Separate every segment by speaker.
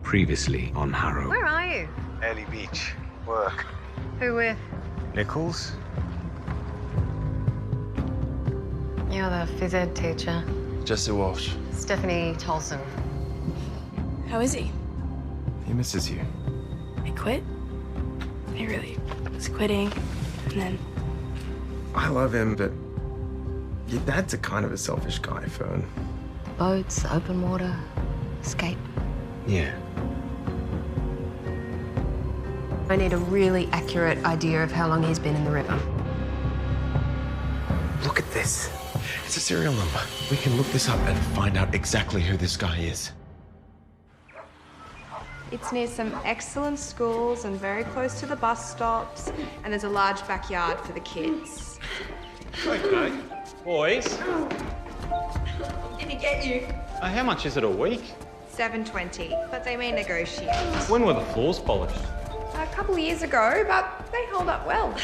Speaker 1: Previously on Harrow.
Speaker 2: Where are you?
Speaker 3: Early Beach. Work.
Speaker 2: Who with?
Speaker 3: Nichols?
Speaker 2: You're the phys ed teacher.
Speaker 3: Jesse Walsh.
Speaker 2: Stephanie Tolson.
Speaker 4: How is he?
Speaker 3: He misses you.
Speaker 4: I quit? I really was quitting, and then...
Speaker 3: I love him, but your dad's a kind of a selfish guy, Fern.
Speaker 2: Boats, open water, escape.
Speaker 3: Yeah.
Speaker 2: I need a really accurate idea of how long he's been in the river.
Speaker 3: Look at this. It's a serial number. We can look this up and find out exactly who this guy is.
Speaker 5: It's near some excellent schools and very close to the bus stops, and there's a large backyard for the kids.
Speaker 6: Okay. Boys,
Speaker 5: Did he get you?
Speaker 6: how much is it a week?
Speaker 5: $7.20, but they may negotiate.
Speaker 6: When were the floors polished?
Speaker 5: A couple of years ago, but they hold up well.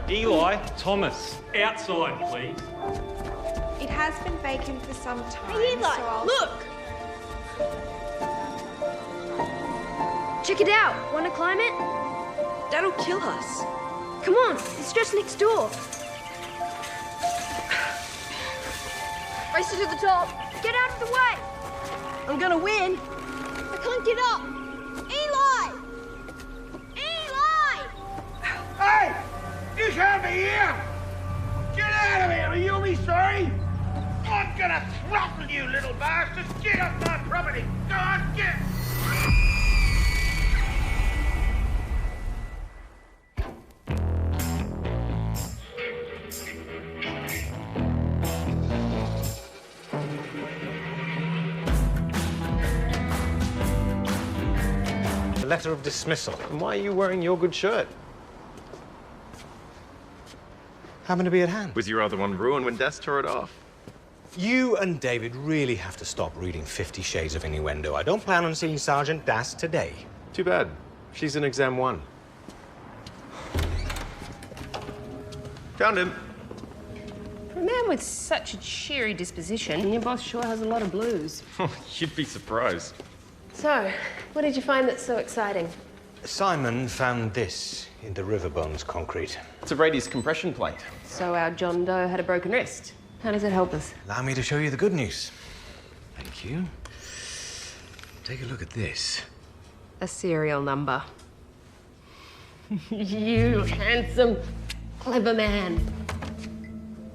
Speaker 6: Eli, Thomas, outside, please.
Speaker 5: It has been vacant for some time,
Speaker 4: Hey, Eli,
Speaker 5: so I'll...
Speaker 4: look!
Speaker 7: Check it out. Want to climb it?
Speaker 4: That'll kill us.
Speaker 7: Come on, it's just next door. Race to the top. Get out of the way.
Speaker 4: I'm gonna win.
Speaker 7: I can't get up. Eli! Eli!
Speaker 8: Hey! You can't be here! Get out of here! Are you me sorry? I'm gonna throttle you, little bastards! Get off my property! Go on, get!
Speaker 9: A letter of dismissal. And why are you wearing your good shirt? Happen to be at hand.
Speaker 3: Was your other one ruined when Des tore it off?
Speaker 9: You and David really have to stop reading 50 Shades of Innuendo. I don't plan on seeing Sergeant Das today.
Speaker 3: Too bad. She's in exam 1. Found him.
Speaker 10: For a man with such a cheery disposition, your boss sure has a lot of blues.
Speaker 3: You'd be surprised.
Speaker 10: So, what did you find that's so exciting?
Speaker 9: Simon found this in the Riverbones concrete.
Speaker 3: It's a radius compression plate.
Speaker 10: So our John Doe had a broken wrist. How does it help us?
Speaker 9: Allow me to show you the good news. Thank you. Take a look at this.
Speaker 10: A serial number. You handsome, clever man.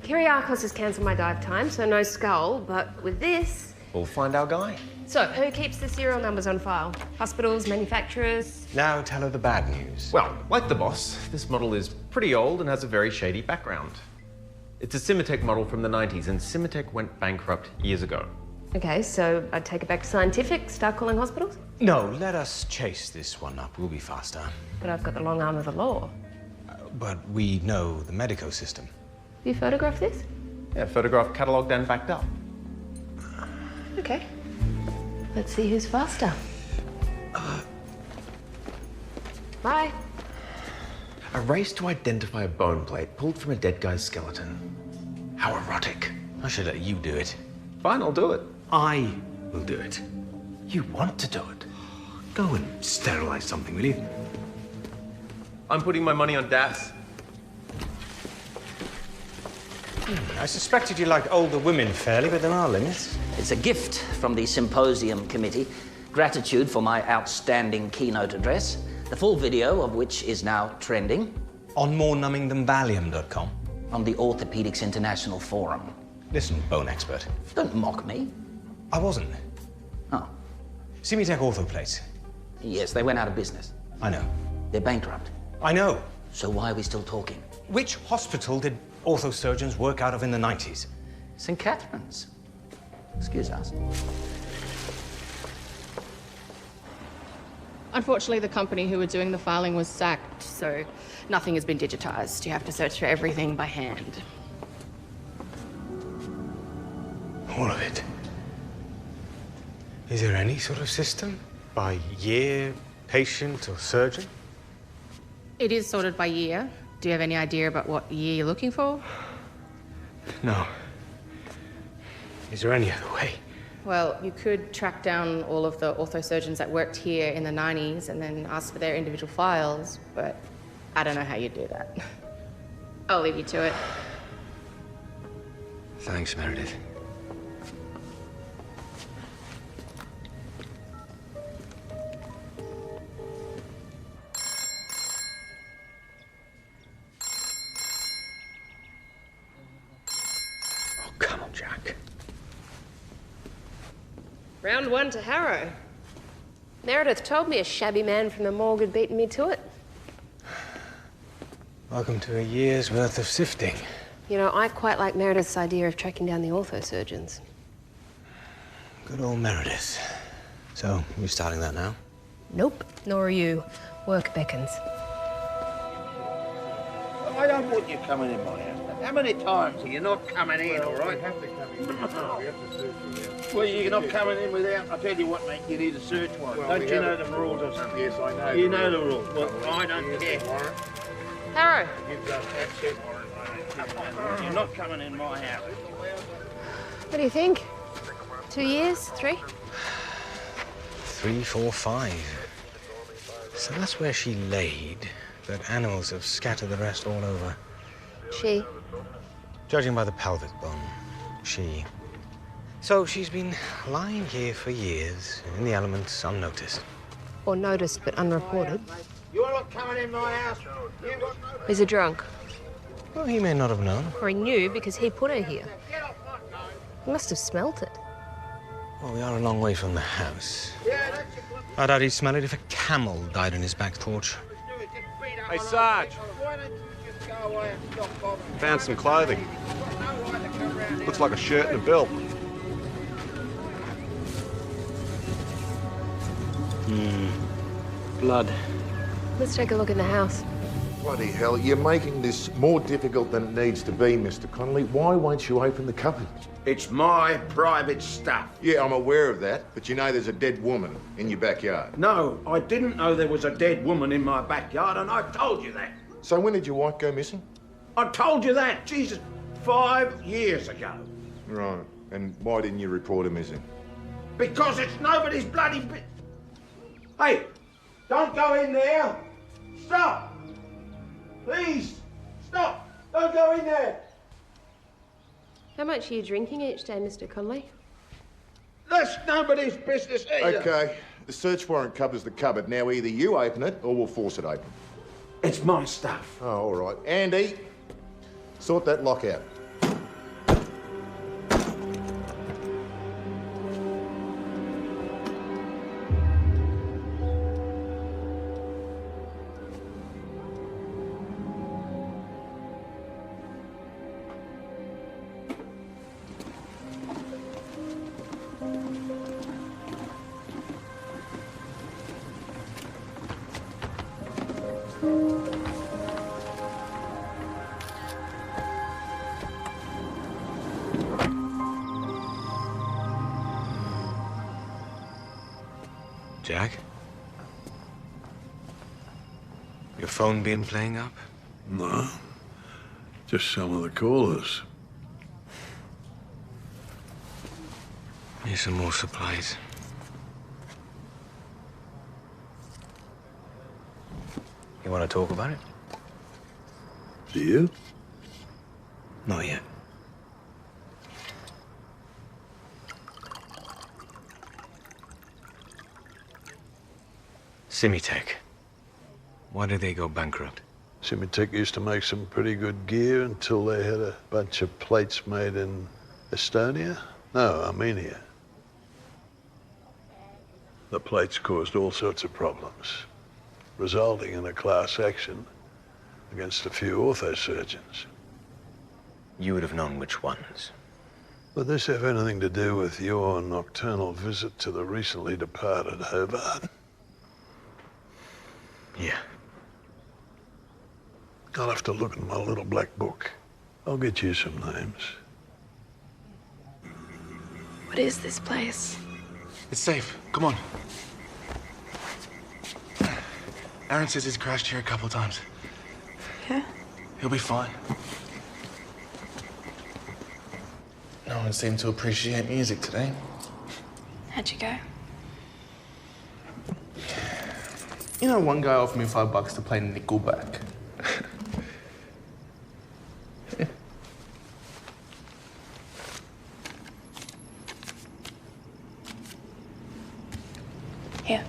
Speaker 10: Kyriakos has cancelled my dive time, so no skull, but with this...
Speaker 3: We'll find our guy.
Speaker 10: So, who keeps the serial numbers on file? Hospitals, manufacturers?
Speaker 9: Now tell her the bad news.
Speaker 11: Well, like the boss, this model is pretty old and has a very shady background. It's a Cimatec model from the 90s, and Cimatec went bankrupt years ago.
Speaker 10: Okay, so I'd take it back to scientific, start calling hospitals?
Speaker 9: No, let us chase this one up. We'll be faster.
Speaker 10: But I've got the long arm of the law.
Speaker 9: But we know the medico system.
Speaker 10: You photograph this?
Speaker 11: Yeah, photographed, catalogued, and backed up.
Speaker 10: Okay. Let's see who's faster. Bye.
Speaker 11: A race to identify a bone plate pulled from a dead guy's skeleton. How erotic.
Speaker 9: I should let you do it.
Speaker 11: Fine, I'll do it.
Speaker 9: I will do it.
Speaker 11: You want to do it?
Speaker 9: Go and sterilize something, will you?
Speaker 11: I'm putting my money on Das.
Speaker 9: I suspected you liked older women fairly, but there are limits.
Speaker 12: It's a gift from the Symposium Committee. Gratitude for my outstanding keynote address, the full video of which is now trending.
Speaker 9: On morenumbingthanvalium.com.
Speaker 12: On the Orthopedics International Forum.
Speaker 9: Listen, bone expert.
Speaker 12: Don't mock me.
Speaker 9: I wasn't.
Speaker 12: Oh.
Speaker 9: Cimatec Orthoplates.
Speaker 12: Yes, they went out of business.
Speaker 9: I know.
Speaker 12: They're bankrupt.
Speaker 9: I know.
Speaker 12: So why are we still talking?
Speaker 9: Which hospital did orthosurgeons work out of in the 90s?
Speaker 12: St. Catherine's. Excuse us.
Speaker 13: Unfortunately, the company who were doing the filing was sacked, so nothing has been digitized. You have to search for everything by hand.
Speaker 9: All of it. Is there any sort of system? By year, patient, or surgeon?
Speaker 13: It is sorted by year. Do you have any idea about what year you're looking for?
Speaker 9: No. Is there any other way?
Speaker 13: Well, you could track down all of the orthosurgeons that worked here in the 90s and then ask for their individual files, but I don't know how you'd do that. I'll leave you to it.
Speaker 9: Thanks, Meredith. Oh, come on, Jack.
Speaker 10: Round one to Harrow. Meredith told me a shabby man from the morgue had beaten me to it.
Speaker 9: Welcome to a year's worth of sifting.
Speaker 10: You know, I quite like Meredith's idea of tracking down the orthosurgeons.
Speaker 9: Good old Meredith. So, you starting that now?
Speaker 10: Nope, nor are you. Work beckons.
Speaker 8: I don't want you coming in my house. How many times are you not coming in, all right?
Speaker 1: We have to come in. We have to search you, yeah.
Speaker 8: Well, you're not coming in without... I tell you what, mate, you need a search warrant.
Speaker 1: Well,
Speaker 8: don't you know the rules or something?
Speaker 1: Yes, I know.
Speaker 8: You know the rules. Well, I don't care.
Speaker 10: Harrow.
Speaker 1: You've got that search warrant, mate.
Speaker 8: You're not coming in my house.
Speaker 10: What do you think? 2 years? 3?
Speaker 9: 3, 4, 5. So that's where she laid, but animals have scattered the rest all over.
Speaker 10: She?
Speaker 9: Judging by the pelvic bone, she. So she's been lying here for years, in the elements, unnoticed.
Speaker 10: Or noticed but unreported.
Speaker 8: You're not coming in my house.
Speaker 10: He's a drunk.
Speaker 9: Well, he may not have known.
Speaker 10: Or he knew because he put her here. He must have smelt it.
Speaker 9: Well, we are a long way from the house. I doubt he'd smell it if a camel died on his back porch.
Speaker 3: Hey, Sarge. Found some clothing. Looks like a shirt and a belt.
Speaker 9: Blood.
Speaker 10: Let's take a look in the house.
Speaker 1: Bloody hell, you're making this more difficult than it needs to be, Mr. Connolly. Why won't you open the cupboard?
Speaker 8: It's my private stuff.
Speaker 1: Yeah, I'm aware of that, but you know there's a dead woman in your backyard.
Speaker 8: No, I didn't know there was a dead woman in my backyard, and I told you that.
Speaker 1: So when did your wife go missing?
Speaker 8: I told you that, Jesus, 5 years ago.
Speaker 1: Right. And why didn't you report her missing?
Speaker 8: Because it's nobody's bloody Hey, don't go in there. Stop. Please, stop. Don't go in there.
Speaker 10: How much are you drinking each day, Mr. Conley?
Speaker 8: That's nobody's business either.
Speaker 1: Okay. The search warrant covers the cupboard. Now either you open it or we'll force it open.
Speaker 8: It's my stuff.
Speaker 1: Oh, all right. Andy, sort that lock out.
Speaker 9: Jack? Your phone been playing up?
Speaker 14: No. Just some of the callers.
Speaker 9: Need some more supplies. You want to talk about it?
Speaker 14: Do you?
Speaker 9: Not yet. Simitech. Why did they go bankrupt?
Speaker 14: Simitech used to make some pretty good gear until they had a bunch of plates made in Estonia? No, Armenia. The plates caused all sorts of problems, resulting in a class action against a few orthosurgeons.
Speaker 9: You would have known which ones.
Speaker 14: Would this have anything to do with your nocturnal visit to the recently departed Hobart?
Speaker 9: Yeah.
Speaker 14: I'll have to look in my little black book. I'll get you some names.
Speaker 4: What is this place?
Speaker 3: It's safe. Come on. Aaron says he's crashed here a couple times.
Speaker 4: Yeah?
Speaker 3: He'll be fine. No one seemed to appreciate music today.
Speaker 4: How'd you go?
Speaker 15: You know, one guy offered me $5 to play Nickelback.
Speaker 4: Here.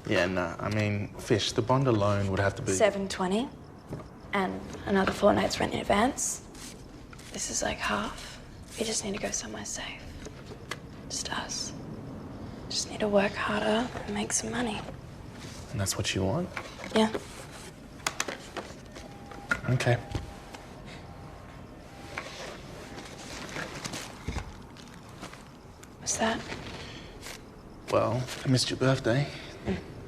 Speaker 15: Yeah, nah, I mean, Fish, the bond alone would have to be...
Speaker 4: $720 and another fortnight's rent in advance. This is like half. We just need to go somewhere safe. Just us. Just need to work harder and make some money.
Speaker 15: And that's what you want?
Speaker 4: Yeah.
Speaker 15: Okay.
Speaker 4: What's that?
Speaker 15: Well, I missed your birthday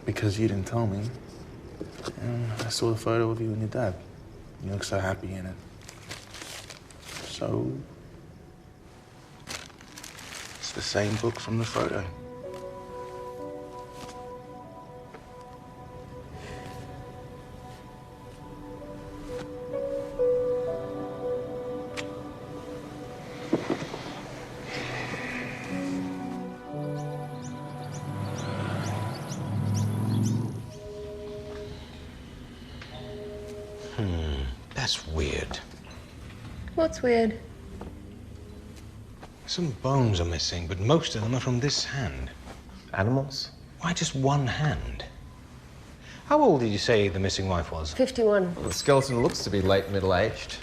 Speaker 15: because you didn't tell me. And I saw the photo of you and your dad. You look so happy in it. So... it's the same book from the photo.
Speaker 9: That's weird.
Speaker 10: What's weird?
Speaker 9: Some bones are missing, but most of them are from this hand.
Speaker 11: Animals?
Speaker 9: Why just one hand? How old did you say the missing wife was?
Speaker 10: 51.
Speaker 11: Well, the skeleton looks to be late middle-aged.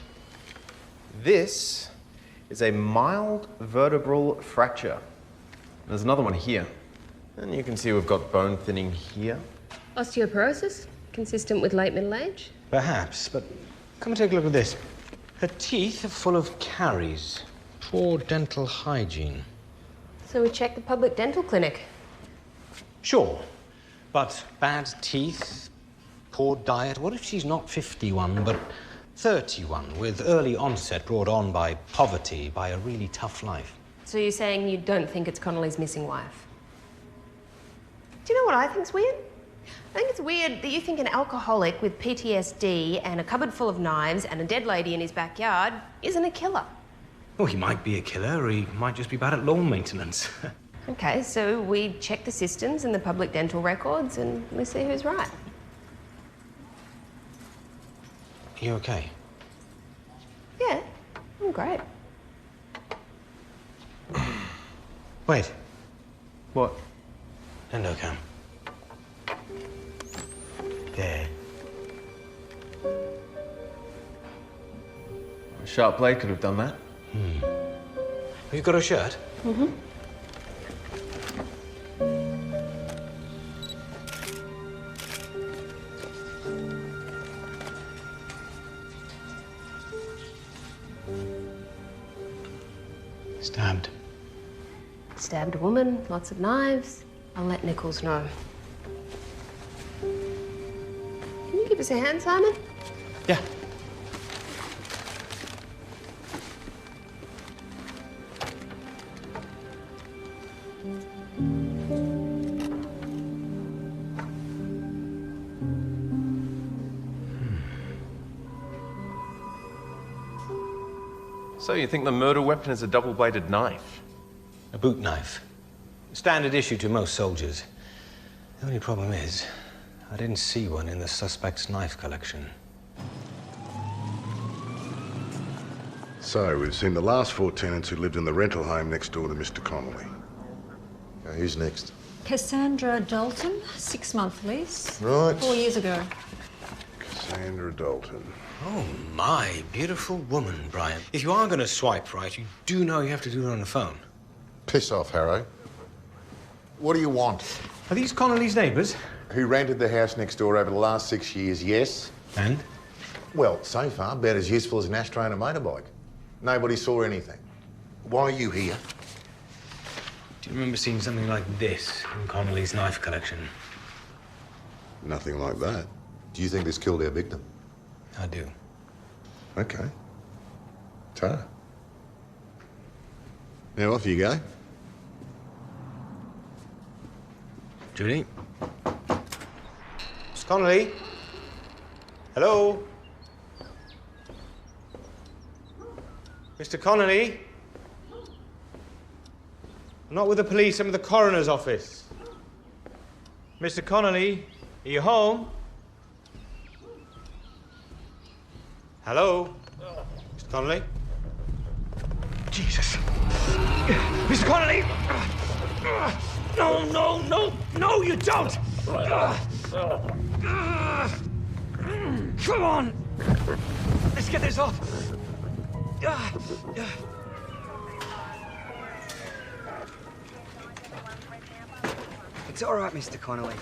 Speaker 11: This is a mild vertebral fracture. There's another one here. And you can see we've got bone thinning here.
Speaker 10: Osteoporosis? Consistent with late middle age?
Speaker 9: Perhaps, but come and take a look at this. Her teeth are full of caries. Poor dental hygiene.
Speaker 10: So we check the public dental clinic.
Speaker 9: Sure, but bad teeth, poor diet. What if she's not 51, but 31, with early onset brought on by poverty, by a really tough life?
Speaker 10: So you're saying you don't think it's Connolly's missing wife? Do you know what I think's weird? I think it's weird that you think an alcoholic with PTSD and a cupboard full of knives and a dead lady in his backyard isn't a killer.
Speaker 9: Oh, he might be a killer, or he might just be bad at lawn maintenance.
Speaker 10: Okay, so we check the systems and the public dental records and we see who's right.
Speaker 9: You okay?
Speaker 10: Yeah, I'm great.
Speaker 9: Wait.
Speaker 11: What?
Speaker 9: Endocam. There.
Speaker 11: A sharp blade could have done that.
Speaker 9: Have you got a shirt?
Speaker 10: Mm-hmm.
Speaker 9: Stabbed.
Speaker 10: Stabbed a woman, lots of knives. I'll let Nichols know. Can you give us a hand, Simon?
Speaker 9: Yeah.
Speaker 11: So you think the murder weapon is a double-bladed knife?
Speaker 9: A boot knife. Standard issue to most soldiers. The only problem is, I didn't see one in the suspect's knife collection.
Speaker 1: So, we've seen the last 4 tenants who lived in the rental home next door to Mr. Connolly. Okay, who's next?
Speaker 16: Cassandra Dalton, 6-month lease.
Speaker 1: Right.
Speaker 16: 4 years ago.
Speaker 1: Cassandra Dalton.
Speaker 9: Oh, my beautiful woman, Brian. If you are going to swipe right, you do know you have to do it on the phone.
Speaker 1: Piss off, Harrow. What do you want?
Speaker 9: Are these Connolly's neighbours?
Speaker 1: Who rented the house next door over the last 6 years, yes.
Speaker 9: And?
Speaker 1: Well, so far, about as useful as an ashtray and a motorbike. Nobody saw anything. Why are you here?
Speaker 9: Do you remember seeing something like this in Connolly's knife collection?
Speaker 1: Nothing like that. Do you think this killed our victim?
Speaker 9: I do.
Speaker 1: Okay. Ta. Now off you go.
Speaker 9: Judy? Miss Connolly? Hello? Mr. Connolly?
Speaker 17: I'm not with the police, I'm with the coroner's office. Mr. Connolly, are you home? Hello? Mr. Connolly? Jesus. Mr. Connolly! No, no, no, no, you don't! Come on! Let's get this off.
Speaker 18: It's all right, Mr. Connolly.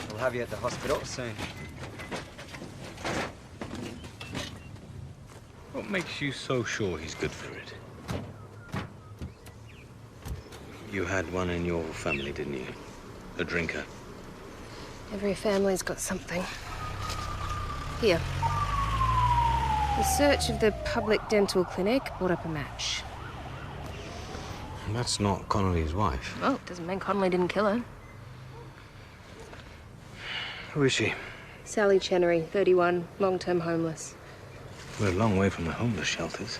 Speaker 18: We'll have you at the hospital soon.
Speaker 9: What makes you so sure he's good for it? You had one in your family, didn't you? A drinker.
Speaker 10: Every family's got something. Here. The search of the public dental clinic brought up a match.
Speaker 9: That's not Connolly's wife.
Speaker 10: Well, it doesn't mean Connolly didn't kill her.
Speaker 9: Who is she?
Speaker 10: Sally Chenery, 31, long-term homeless.
Speaker 9: We're a long way from the homeless shelters.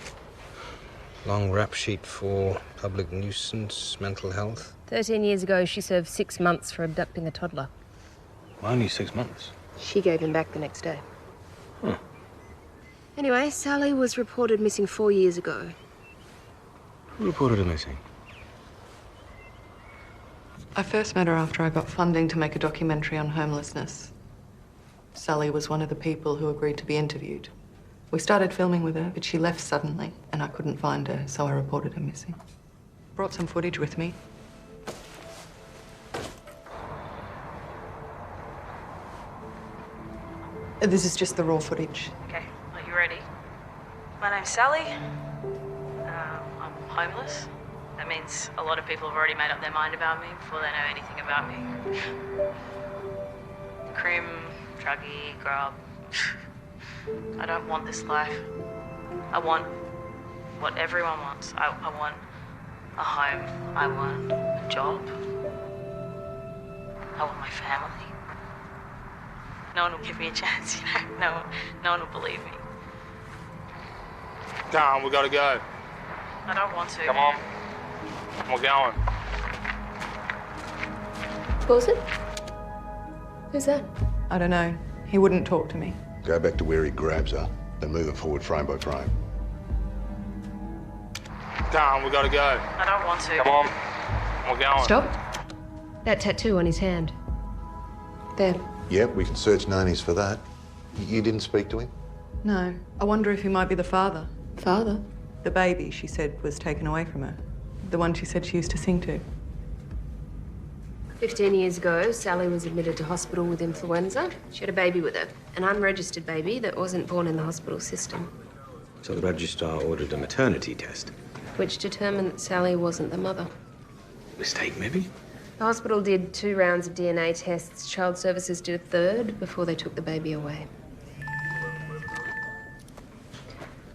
Speaker 9: Long rap sheet for public nuisance, mental health.
Speaker 10: 13 years ago, she served 6 months for abducting a toddler.
Speaker 9: Only 6 months.
Speaker 10: She gave him back the next day.
Speaker 9: Huh.
Speaker 10: Anyway, Sally was reported missing 4 years ago.
Speaker 9: Who reported her missing?
Speaker 19: I first met her after I got funding to make a documentary on homelessness. Sally was one of the people who agreed to be interviewed. We started filming with her, but she left suddenly, and I couldn't find her, so I reported her missing. Brought some footage with me. This is just the raw footage.
Speaker 20: Okay, are you ready? My name's Sally. I'm homeless. That means a lot of people have already made up their mind about me before they know anything about me. Crim, druggy, grub. I don't want this life. I want what everyone wants. I want a home. I want a job. I want my family. No one will give me a chance, you know? No one will believe me.
Speaker 17: Come on, we gotta go.
Speaker 20: I don't want to.
Speaker 17: Come on. We're going.
Speaker 10: Wilson? Who's that?
Speaker 19: I don't know. He wouldn't talk to me.
Speaker 1: Go back to where he grabs her, then move it forward frame by frame.
Speaker 17: Come on, we gotta go.
Speaker 20: I don't want to.
Speaker 17: Come on. We're going.
Speaker 10: Stop. That tattoo on his hand. There.
Speaker 1: Yep, we can search Nani's for that. You didn't speak to him?
Speaker 19: No. I wonder if he might be the father.
Speaker 10: Father?
Speaker 19: The baby she said was taken away from her. The one she said she used to sing to.
Speaker 10: 15 years ago, Sally was admitted to hospital with influenza. She had a baby with her, an unregistered baby that wasn't born in the hospital system,
Speaker 9: So the registrar ordered a maternity test.
Speaker 10: which determined that Sally wasn't the mother.
Speaker 9: Mistake, maybe?
Speaker 10: The hospital did 2 rounds of DNA tests. Child Services did a 3rd before they took the baby away.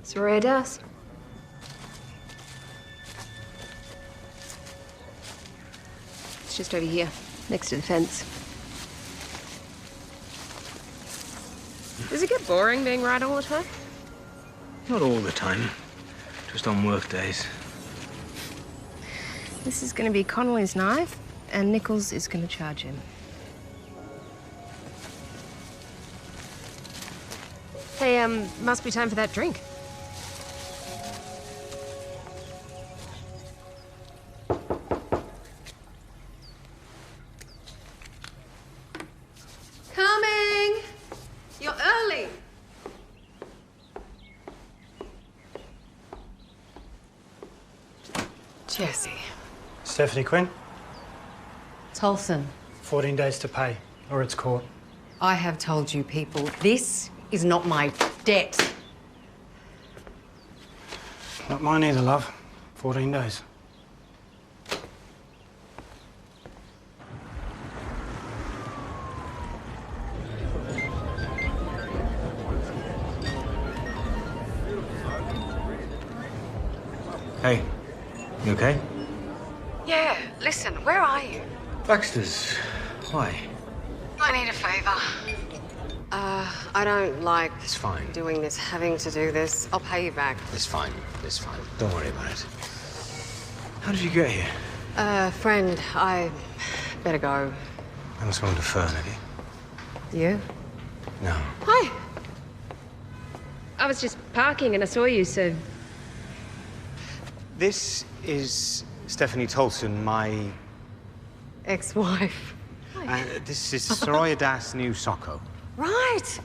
Speaker 10: Soraya Das. It's just over here, next to the fence. Does it get boring being right all the time?
Speaker 9: Not all the time. Just on work days.
Speaker 10: This is going to be Connolly's knife, and Nichols is going to charge him. Hey, must be time for that drink.
Speaker 5: Coming! You're early.
Speaker 21: Jesse.
Speaker 22: Stephanie Quinn,
Speaker 21: Tolson.
Speaker 22: 14 days to pay, or it's court.
Speaker 21: I have told you people, this is not my debt.
Speaker 22: Not mine either, love. 14 days.
Speaker 9: Hey, you okay?
Speaker 21: Yeah, listen, where are you?
Speaker 9: Baxter's. Why?
Speaker 21: I need a favor. I don't like
Speaker 9: It's fine.
Speaker 21: doing this, having to do this. I'll pay you back.
Speaker 9: It's fine. It's fine. Don't worry about it. How did you get here?
Speaker 21: Friend, I better go.
Speaker 9: I must go to Fernity.
Speaker 21: You?
Speaker 9: No.
Speaker 10: Hi. I was just parking and I saw you, so...
Speaker 9: This is Stephanie Tolson, my...
Speaker 21: Ex-wife.
Speaker 9: this is Soraya Das New Socko.
Speaker 21: Right.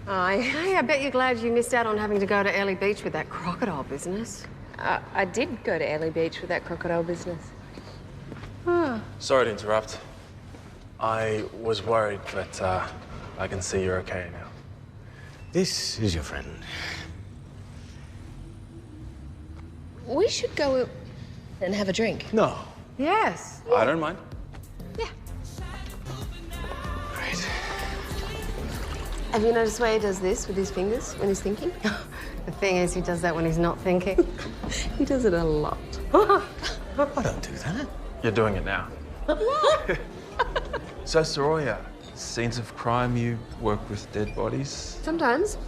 Speaker 21: Hey, I bet you're glad you missed out on having to go to Early Beach with that crocodile business.
Speaker 13: I did go to Early Beach with that crocodile business.
Speaker 2: Sorry to interrupt. I was worried, but I can see you're okay now.
Speaker 9: This is your friend.
Speaker 13: We should go and have a drink.
Speaker 2: No.
Speaker 21: Yes.
Speaker 2: I don't mind.
Speaker 21: Have you noticed why he does this with his fingers when he's thinking? The thing is, he does that when he's not thinking. He does it a lot.
Speaker 9: I don't do that.
Speaker 2: You're doing it now. So, Soraya, scenes of crime, you work with dead bodies?
Speaker 21: Sometimes.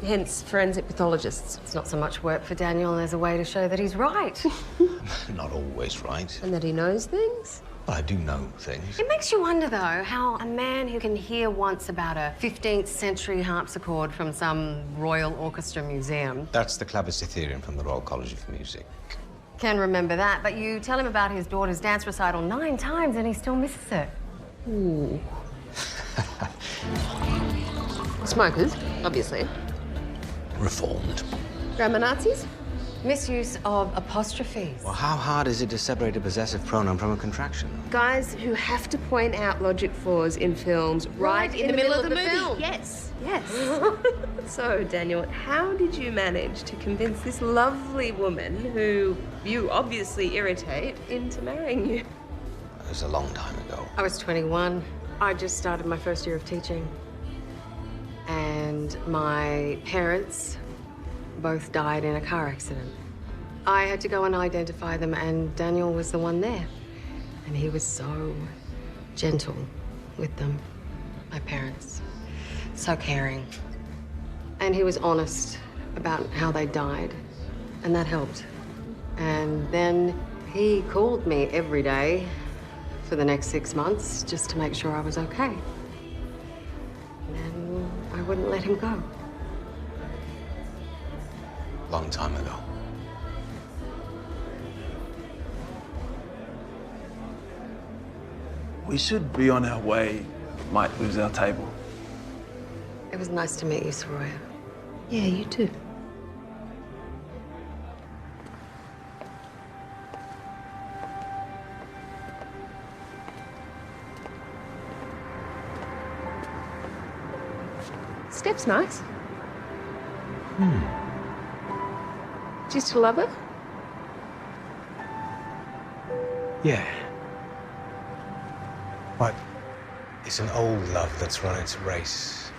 Speaker 21: Hence, forensic pathologists. It's not so much work for Daniel as a way to show that he's right.
Speaker 9: Not always right.
Speaker 21: And that he knows things.
Speaker 9: But I do know things.
Speaker 21: It makes you wonder, though, how a man who can hear once about a 15th century harpsichord from some Royal Orchestra museum
Speaker 9: That's the Clavicethereum from the Royal College of Music.
Speaker 21: can remember that, but you tell him about his daughter's dance recital 9 times and he still misses it. Ooh. Smokers, obviously.
Speaker 9: Reformed.
Speaker 21: Grammar Nazis? Misuse of apostrophes.
Speaker 9: Well, how hard is it to separate a possessive pronoun from a contraction?
Speaker 10: Guys who have to point out logic flaws in films right in the middle of the movie.
Speaker 21: film.
Speaker 10: Yes, yes. So, Daniel, how did you manage to convince this lovely woman who you obviously irritate into marrying you?
Speaker 9: It was a long time ago.
Speaker 21: I was 21. I just started my first year of teaching. And my parents both died in a car accident. I had to go and identify them, and Daniel was the one there. And he was so gentle with them, my parents. So caring. And he was honest about how they died, and that helped. And then he called me every day for the next 6 months just to make sure I was okay. And then I wouldn't let him go.
Speaker 9: Long time ago.
Speaker 2: We should be on our way. Might lose our table.
Speaker 21: It was nice to meet you, Soraya. Yeah, you too.
Speaker 10: Step's nice. Do you still love her?
Speaker 9: Yeah. But it's an old love that's run its race.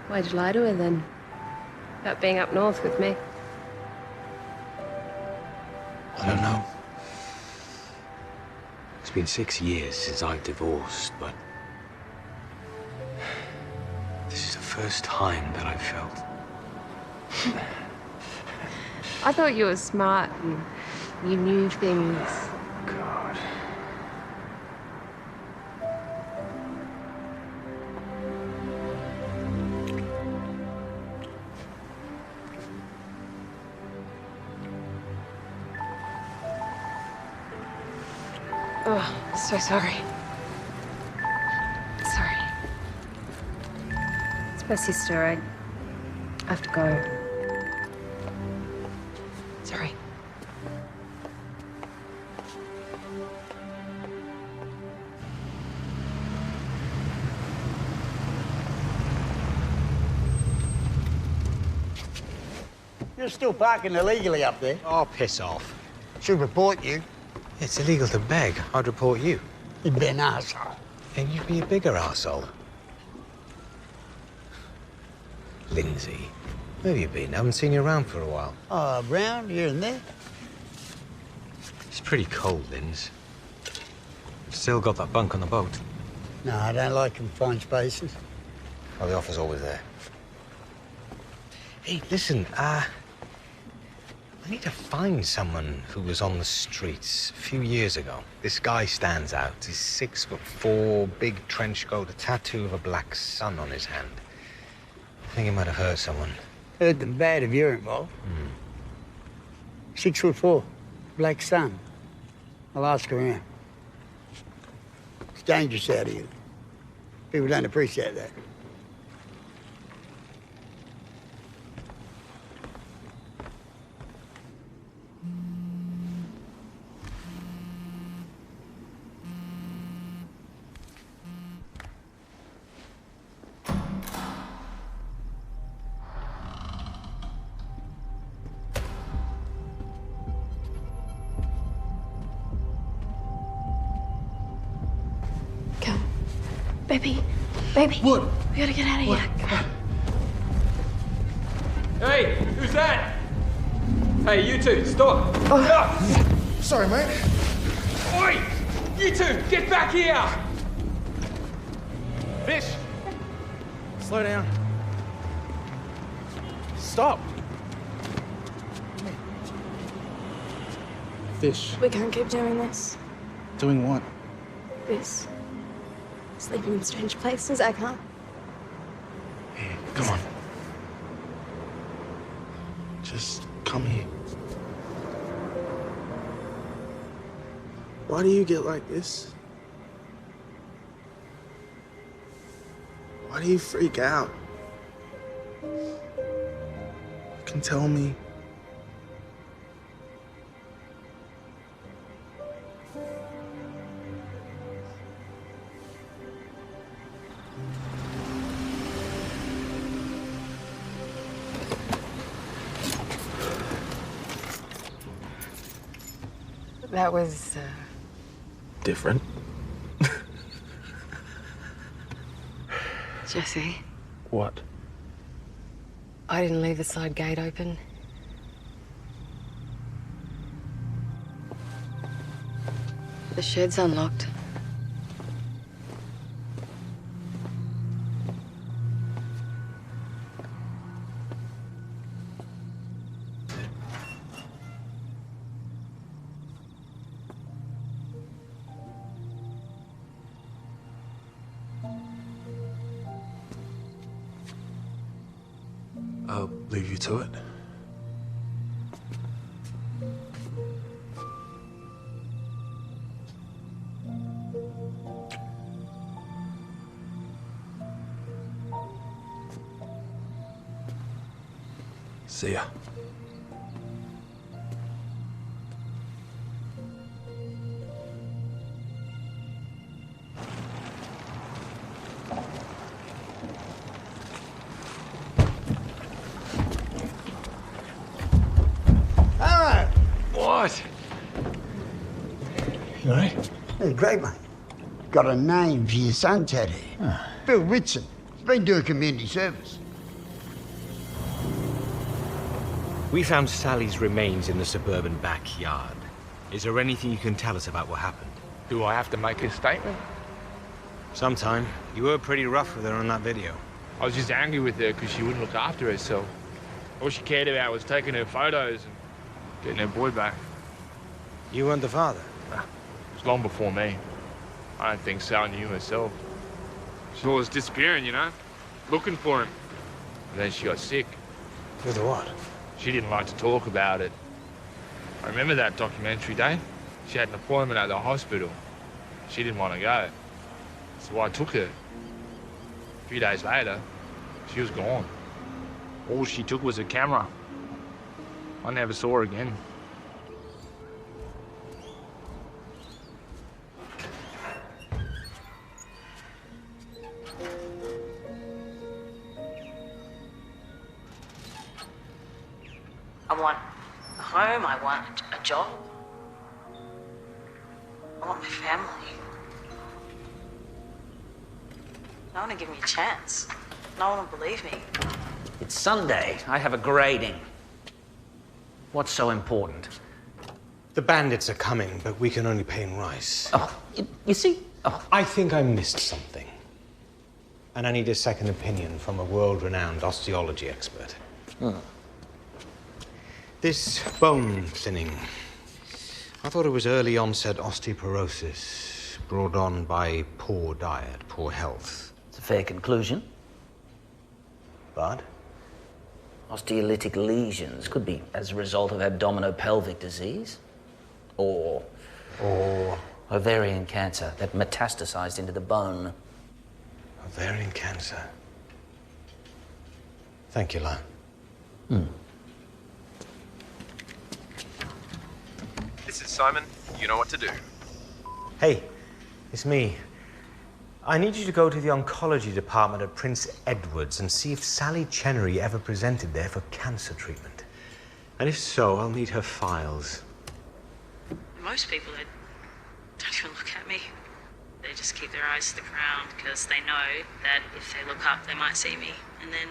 Speaker 10: Why'd you lie to her then? About being up north with me?
Speaker 9: I don't know. It's been 6 years since I've divorced, but this is the first time that I've felt.
Speaker 10: I thought you were smart and you knew things.
Speaker 2: God.
Speaker 10: Oh, so sorry. Sorry. It's my sister. I have to go. Sorry.
Speaker 6: You're still parking illegally up there.
Speaker 9: Oh, piss off.
Speaker 6: Should report you.
Speaker 9: It's illegal to beg. I'd report you.
Speaker 6: You'd be an arsehole.
Speaker 9: And you'd be a bigger arsehole. Lindsay, where have you been? I haven't seen you around for a while.
Speaker 6: Oh, around here and there.
Speaker 9: It's pretty cold, Linz. Still got that bunk on the boat.
Speaker 6: No, I don't like confined spaces.
Speaker 9: Oh, the offer's always there. Hey, listen, I need to find someone who was on the streets a few years ago. This guy stands out. He's 6'4", big trench coat, a tattoo of a black sun on his hand. I think he might have hurt someone.
Speaker 6: Heard them bad if you're involved. 6'4", black sun. I'll ask around. It's dangerous out here. People don't appreciate that.
Speaker 4: Baby. What? We gotta get out of here.
Speaker 17: Hey, who's that? Hey, you two, stop.
Speaker 3: Sorry, mate.
Speaker 17: Oi! You two, get back here!
Speaker 15: Fish! Slow down. Stop. Fish.
Speaker 4: We can't keep doing this.
Speaker 15: Doing what?
Speaker 4: This. Sleeping in strange places, I can't.
Speaker 15: Come on. Just come here. Why do you get like this? Why do you freak out? You can tell me.
Speaker 21: That was,
Speaker 15: Different.
Speaker 21: Jesse,
Speaker 15: What?
Speaker 21: I didn't leave the side gate open. The shed's unlocked.
Speaker 2: I'll leave you to it. See ya.
Speaker 6: Harrow!
Speaker 2: What?
Speaker 6: You all right? Yeah, great, mate. Got a name for your son tattoo. Bill Whitson. He's been doing community service.
Speaker 9: We found Sally's remains in the suburban backyard. Is there anything you can tell us about what happened?
Speaker 7: Do I have to make a statement?
Speaker 9: Sometime. You were pretty rough with her on that video.
Speaker 7: I was just angry with her because she wouldn't look after herself. All she cared about was taking her photos and getting her boy back.
Speaker 9: You weren't the father?
Speaker 7: Nah, it was long before me. I don't think Sal knew herself. She was disappearing, you know, looking for him. And then she got sick.
Speaker 9: With what?
Speaker 7: She didn't like to talk about it. I remember that documentary day. She had an appointment at the hospital. She didn't want to go. So I took her. A few days later, she was gone. All she took was a camera. I never saw her again.
Speaker 20: I want a home, I want a job. I want my family. No one will give me a chance. No one will believe me.
Speaker 12: It's Sunday. I have a grading. What's so important?
Speaker 9: The bandits are coming, but we can only pay in rice.
Speaker 12: Oh, you see? Oh.
Speaker 9: I think I missed something. And I need a second opinion from a world-renowned osteology expert. This bone thinning, I thought it was early onset osteoporosis brought on by poor diet, poor health.
Speaker 12: It's a fair conclusion.
Speaker 9: But?
Speaker 12: Osteolytic lesions could be as a result of abdominopelvic disease or ovarian cancer that metastasized into the bone.
Speaker 9: Ovarian cancer. Thank you, Lan.
Speaker 11: This is Simon. You know what to do.
Speaker 9: Hey, it's me. I need you to go to the oncology department at Prince Edward's and see if Sally Chenery ever presented there for cancer treatment. And if so, I'll need her files.
Speaker 20: Most people, they don't even look at me. They just keep their eyes to the ground because they know that if they look up, they might see me. And then...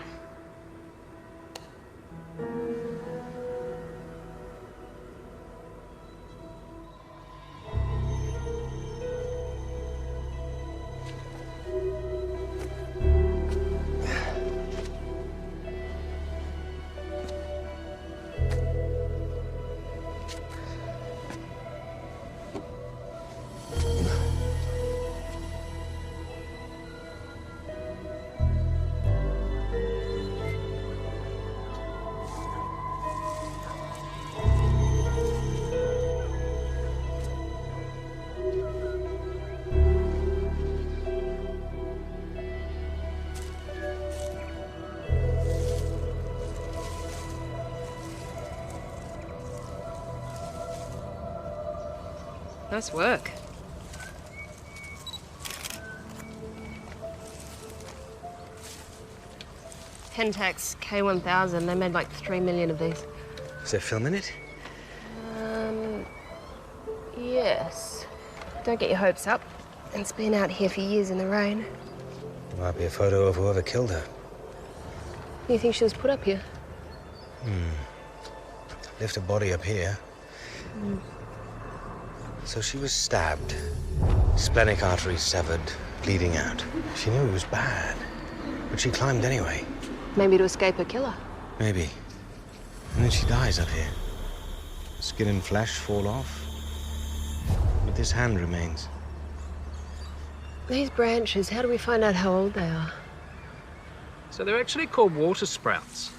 Speaker 10: Nice work. Pentax K1000, they made like 3 million of these.
Speaker 9: Is there film in it?
Speaker 10: Yes. Don't get your hopes up. It's been out here for years in the rain.
Speaker 9: It might be a photo of whoever killed her.
Speaker 10: You think she was put up here?
Speaker 9: Left her body up here. So she was stabbed. Splenic artery severed, bleeding out. She knew it was bad, but she climbed anyway.
Speaker 10: Maybe to escape her killer.
Speaker 9: Maybe. And then she dies up here. Skin and flesh fall off. But this hand remains.
Speaker 10: These branches, how do we find out how old they are?
Speaker 8: So they're actually called water sprouts.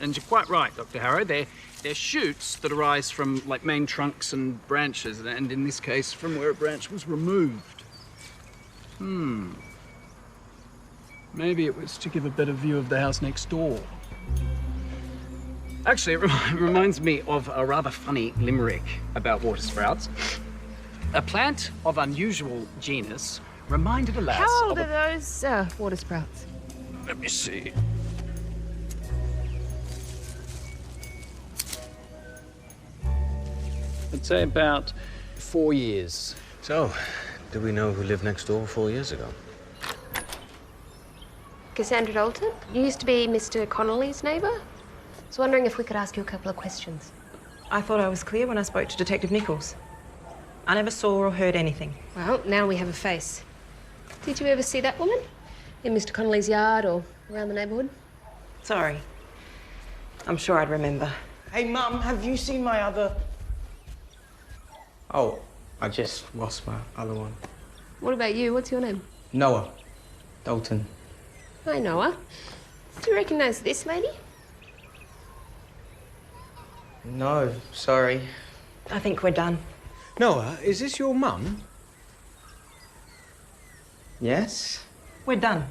Speaker 8: And you're quite right, Dr. Harrow. They're shoots that arise from like main trunks and branches, and in this case, from where a branch was removed. Maybe it was to give a better view of the house next door. Actually, it reminds me of a rather funny limerick about water sprouts. A plant of unusual genus reminded a lass
Speaker 10: How old
Speaker 8: of
Speaker 10: are those water sprouts?
Speaker 8: Let me see. I'd say about 4 years.
Speaker 9: So, do we know who lived next door 4 years ago?
Speaker 10: Cassandra Dalton? You used to be Mr. Connolly's neighbour? I was wondering if we could ask you a couple of questions.
Speaker 14: I thought I was clear when I spoke to Detective Nichols. I never saw or heard anything.
Speaker 10: Well, now we have a face. Did you ever see that woman? In Mr. Connolly's yard or around the neighbourhood?
Speaker 14: Sorry. I'm sure I'd remember. Hey, Mum, have you seen my other...
Speaker 23: Oh, I just lost my other one.
Speaker 10: What about you? What's your name?
Speaker 23: Noah. Dalton.
Speaker 10: Hi, Noah. Do you recognise this lady?
Speaker 23: No, sorry.
Speaker 14: I think we're done.
Speaker 9: Noah, is this your mum?
Speaker 23: Yes?
Speaker 14: We're done.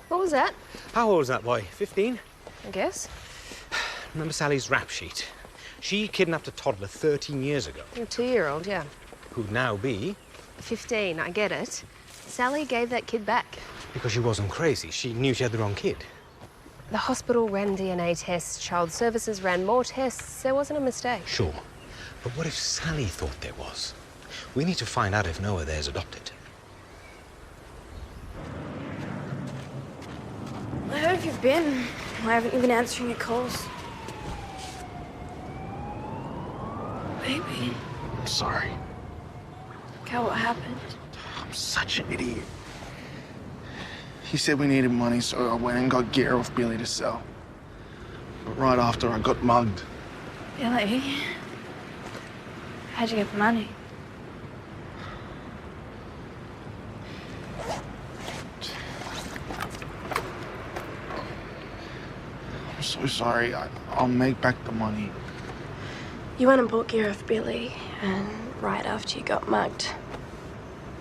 Speaker 10: What was that?
Speaker 9: How old was that boy? 15?
Speaker 10: I guess.
Speaker 9: Remember Sally's rap sheet? She kidnapped a toddler 13 years ago.
Speaker 10: A 2-year-old, yeah.
Speaker 9: Who'd now be...
Speaker 10: 15, I get it. Sally gave that kid back.
Speaker 9: Because she wasn't crazy. She knew she had the wrong kid.
Speaker 10: The hospital ran DNA tests, child services ran more tests. There wasn't a mistake.
Speaker 9: Sure. But what if Sally thought there was? We need to find out if Noah there's adopted.
Speaker 4: Where have you been? Why haven't you been answering your calls? Baby.
Speaker 3: I'm sorry.
Speaker 4: Cal, what happened?
Speaker 3: I'm such an idiot.
Speaker 15: He said we needed money, so I went and got gear off Billy to sell. But right after, I got mugged.
Speaker 4: Billy? How'd you get the money?
Speaker 15: I'm so sorry. I'll make back the money.
Speaker 4: You went and bought gear off Billy, and right after you got mugged.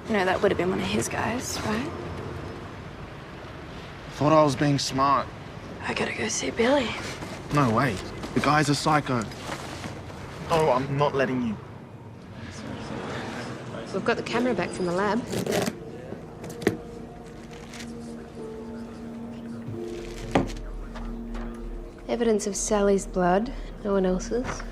Speaker 4: You know, that would have been one of his guys, right?
Speaker 15: Thought I was being smart.
Speaker 4: I gotta go see Billy.
Speaker 15: No way. The guy's a psycho. No, I'm not letting you.
Speaker 10: We've got the camera back from the lab. Evidence of Sally's blood, no one else's.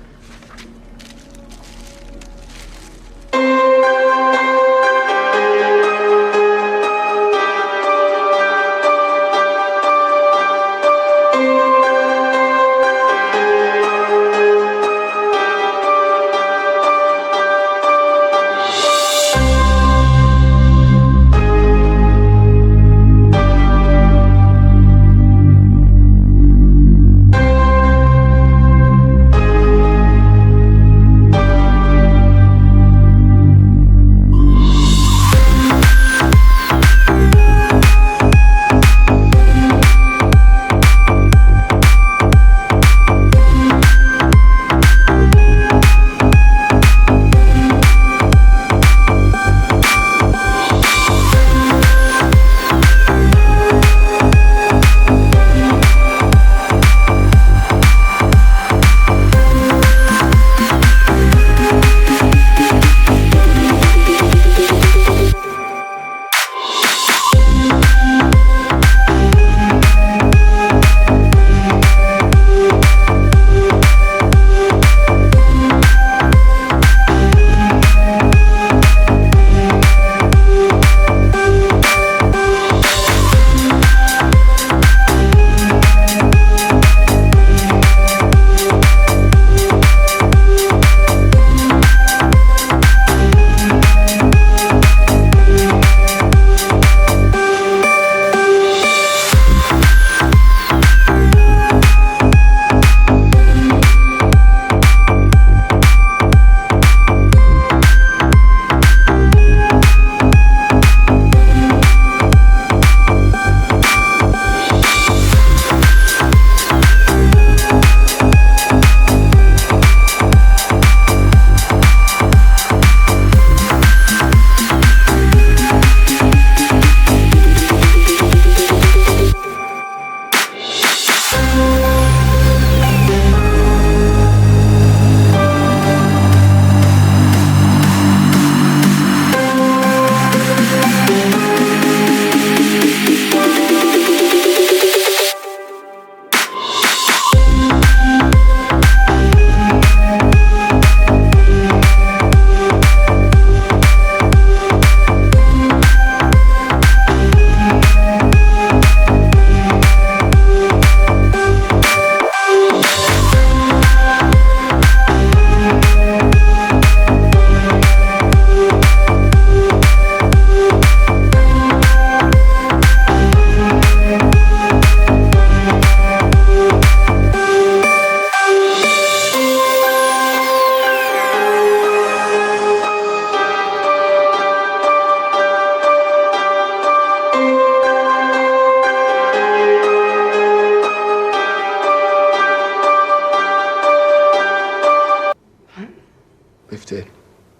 Speaker 2: Lift it.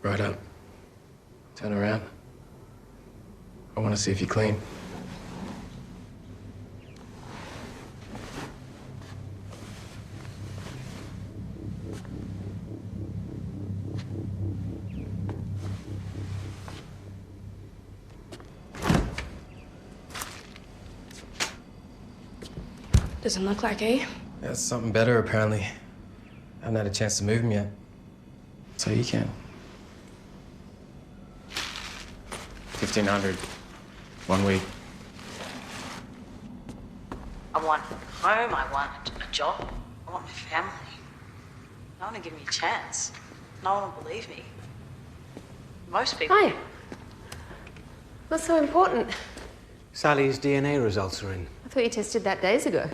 Speaker 2: Right up. Turn around. I want to see if you're clean.
Speaker 4: Doesn't look like it.
Speaker 2: That's something better, apparently. I haven't had a chance to move him yet. So you can. 1,500. 1 week.
Speaker 20: I want home, I want a job, I want my family. No one will give me a chance. No one will believe me. Most people.
Speaker 10: Hi. What's so important?
Speaker 9: Sally's DNA results are in.
Speaker 10: I thought you tested that days ago.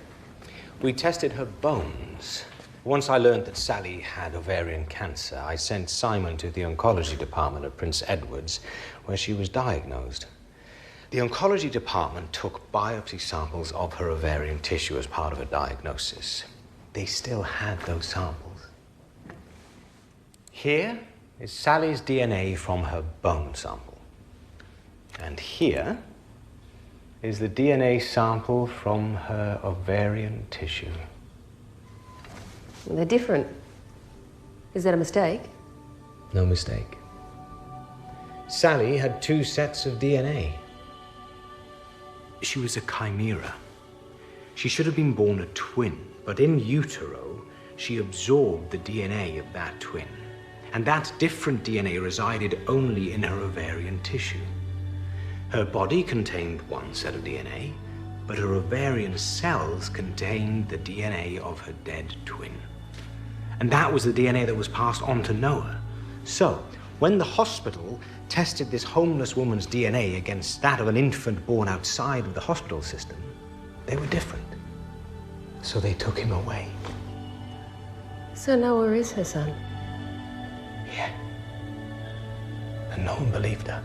Speaker 9: We tested her bones. Once I learned that Sally had ovarian cancer, I sent Simon to the oncology department at Prince Edward's, where she was diagnosed. The oncology department took biopsy samples of her ovarian tissue as part of her diagnosis. They still had those samples. Here is Sally's DNA from her bone sample. And here is the DNA sample from her ovarian tissue.
Speaker 10: They're different. Is that a mistake?
Speaker 9: No mistake. Sally had 2 sets of DNA. She was a chimera. She should have been born a twin, but in utero, she absorbed the DNA of that twin. And that different DNA resided only in her ovarian tissue. Her body contained 1 set of DNA, but her ovarian cells contained the DNA of her dead twin. And that was the DNA that was passed on to Noah. So, when the hospital tested this homeless woman's DNA against that of an infant born outside of the hospital system, they were different. So they took him away.
Speaker 10: So Noah is her son?
Speaker 9: Yeah. And no one believed her.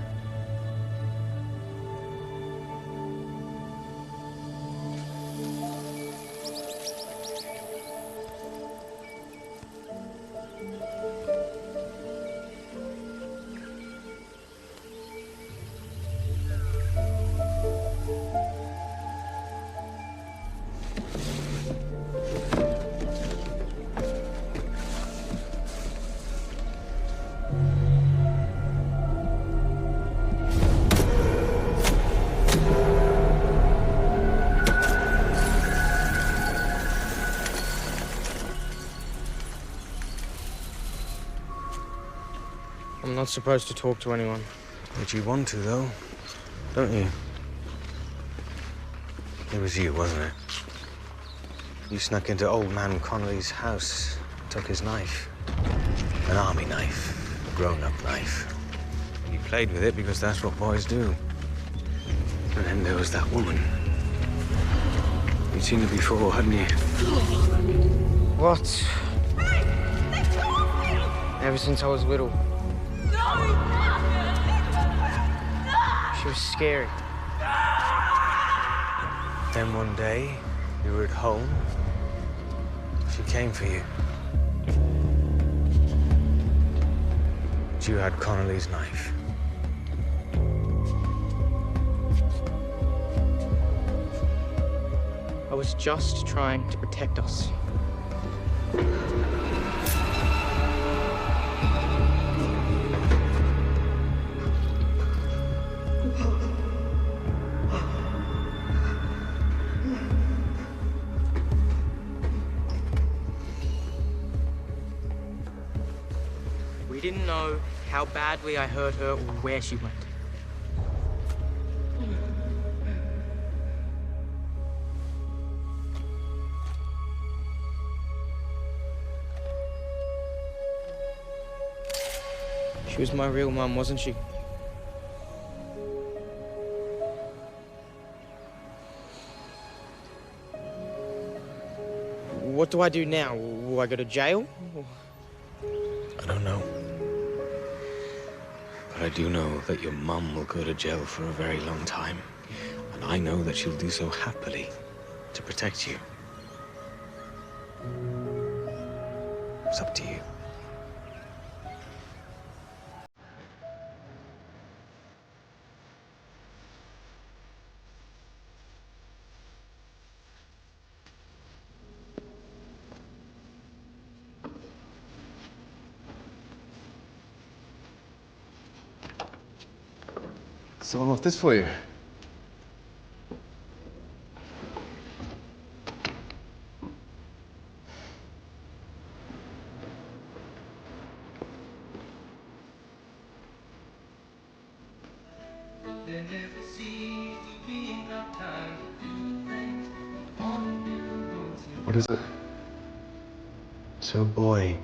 Speaker 23: I'm not supposed to talk to anyone.
Speaker 3: But you want to, though, don't you? It was you, wasn't it? You snuck into old man Connolly's house, took his knife. An army knife, a grown-up knife. And you played with it because that's what boys do. And then there was that woman. You'd seen her before, hadn't you?
Speaker 23: What? Ever since I was little. She was scary.
Speaker 3: Then one day, you were at home. She came for you. But you had Connolly's knife.
Speaker 23: I was just trying to protect us. We didn't know how badly I hurt her or where she went. She was my real mum, wasn't she? What do I do now? Will I go to jail?
Speaker 3: I don't know. But I do know that your mum will go to jail for a very long time. And I know that she'll do so happily to protect you. It's up to you.
Speaker 11: Someone left this for you. What is it?
Speaker 9: It's her boy.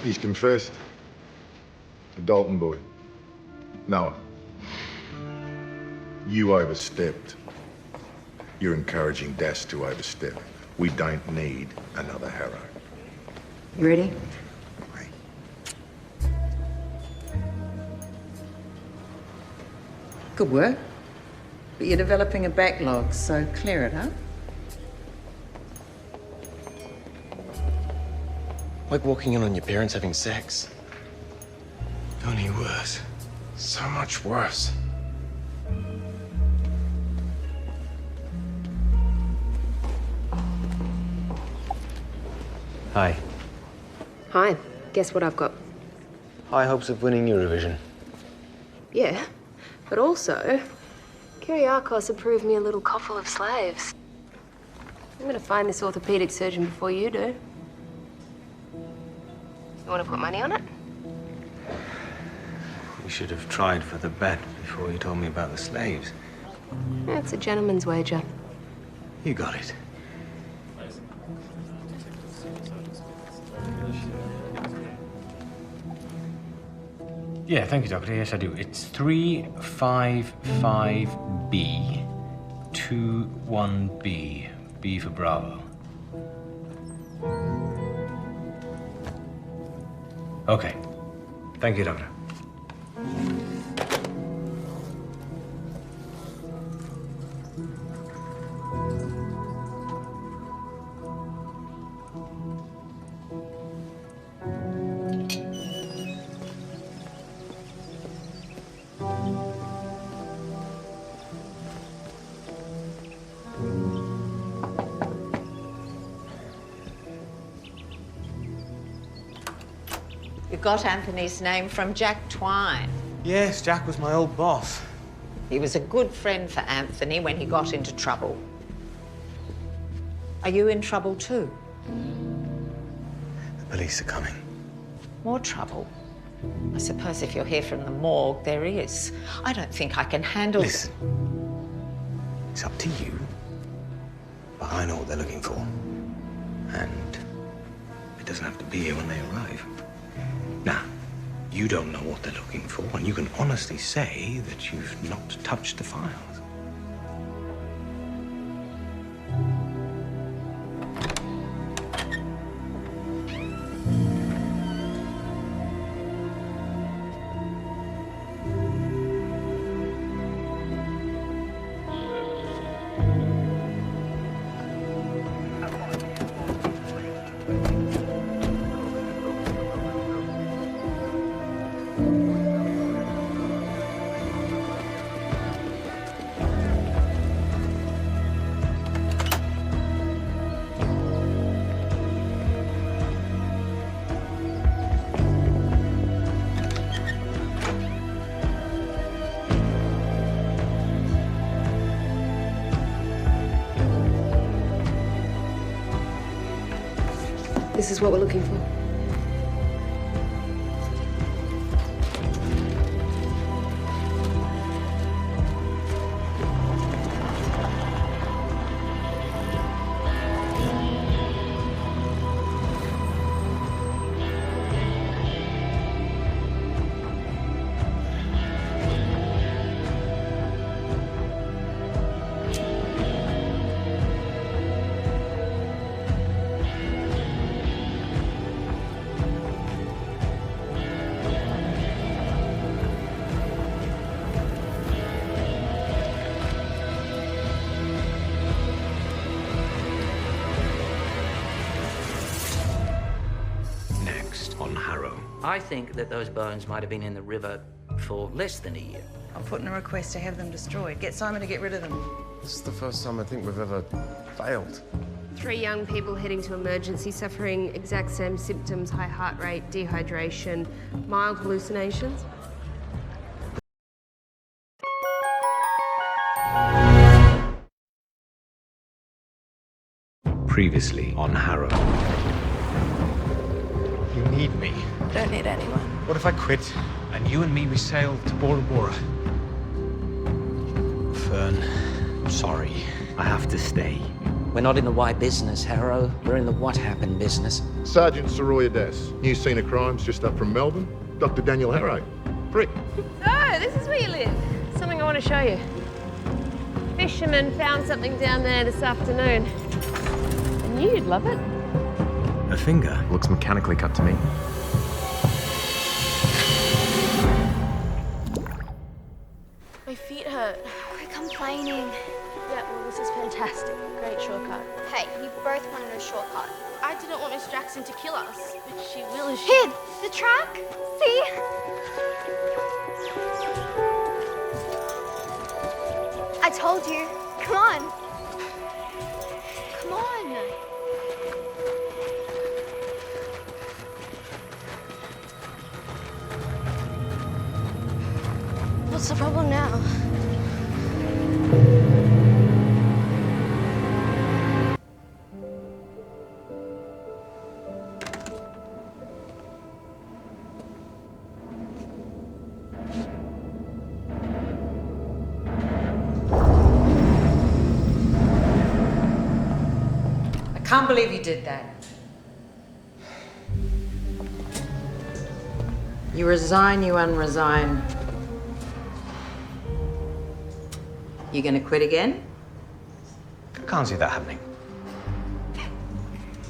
Speaker 1: He's confessed. The Dalton boy. Noah. You overstepped. You're encouraging Das to overstep. We don't need another Harrow.
Speaker 16: You ready? Good work. But you're developing a backlog, so clear it up.
Speaker 11: Like walking in on your parents having sex. Only worse. So much worse.
Speaker 3: Hi.
Speaker 21: Hi. Guess what I've got?
Speaker 3: High hopes of winning Eurovision.
Speaker 21: Yeah, but also, Kyriakos approved me a little coffle of slaves. I'm gonna find this orthopedic surgeon before you do. You wanna put money on it?
Speaker 3: We should have tried for the bet before you told me about the slaves.
Speaker 21: It's a gentleman's wager.
Speaker 3: You got it. Yeah, thank you, Doctor. Yes, I do. It's 355B 21B. B for Bravo. Okay. Thank you, Doctor.
Speaker 18: You got Anthony's name from Jack Twine.
Speaker 3: Yes, Jack was my old boss.
Speaker 18: He was a good friend for Anthony when he got into trouble. Are you in trouble too?
Speaker 3: The police are coming.
Speaker 18: More trouble? I suppose if you're here from the morgue, there is. I don't think I can handle...
Speaker 3: Listen. It's up to you. But I know what they're looking for. And it doesn't have to be here when they arrive. Now, you don't know what they're looking for, and you can honestly say that you've not touched the files.
Speaker 21: This is what we're looking for.
Speaker 3: On Harrow.
Speaker 12: I think that those bones might have been in the river for less than a year.
Speaker 16: I'll put in a request to have them destroyed. Get Simon to get rid of them.
Speaker 11: This is the first time I think we've ever failed.
Speaker 10: 3 young people heading to emergency suffering exact same symptoms: high heart rate, dehydration, mild hallucinations.
Speaker 3: Previously on Harrow. You need me.
Speaker 4: Don't need anyone.
Speaker 9: What if I quit and you and me, we sail to Bora Bora?
Speaker 3: Fern, I'm sorry. I have to stay.
Speaker 12: We're not in the why business, Harrow. We're in the what happened business.
Speaker 1: Sergeant Saroya Das, new scene of crimes just up from Melbourne. Dr. Daniel Harrow. Prick.
Speaker 10: Oh, this is where you live. Something I want to show you. Fisherman found something down there this afternoon. I knew you'd love it.
Speaker 11: A finger looks mechanically cut to me.
Speaker 4: My feet hurt. We're complaining. Yeah, well, this is fantastic. Great shortcut.
Speaker 5: Hey, we both wanted a shortcut.
Speaker 4: I didn't want Miss Jackson to kill us, but she will if she...
Speaker 5: Here, the track. See? I told you. Come on. Come on.
Speaker 4: What's the problem now?
Speaker 18: I can't believe you did that.
Speaker 14: You resign, you unresign. You gonna quit again?
Speaker 3: Can't see that happening.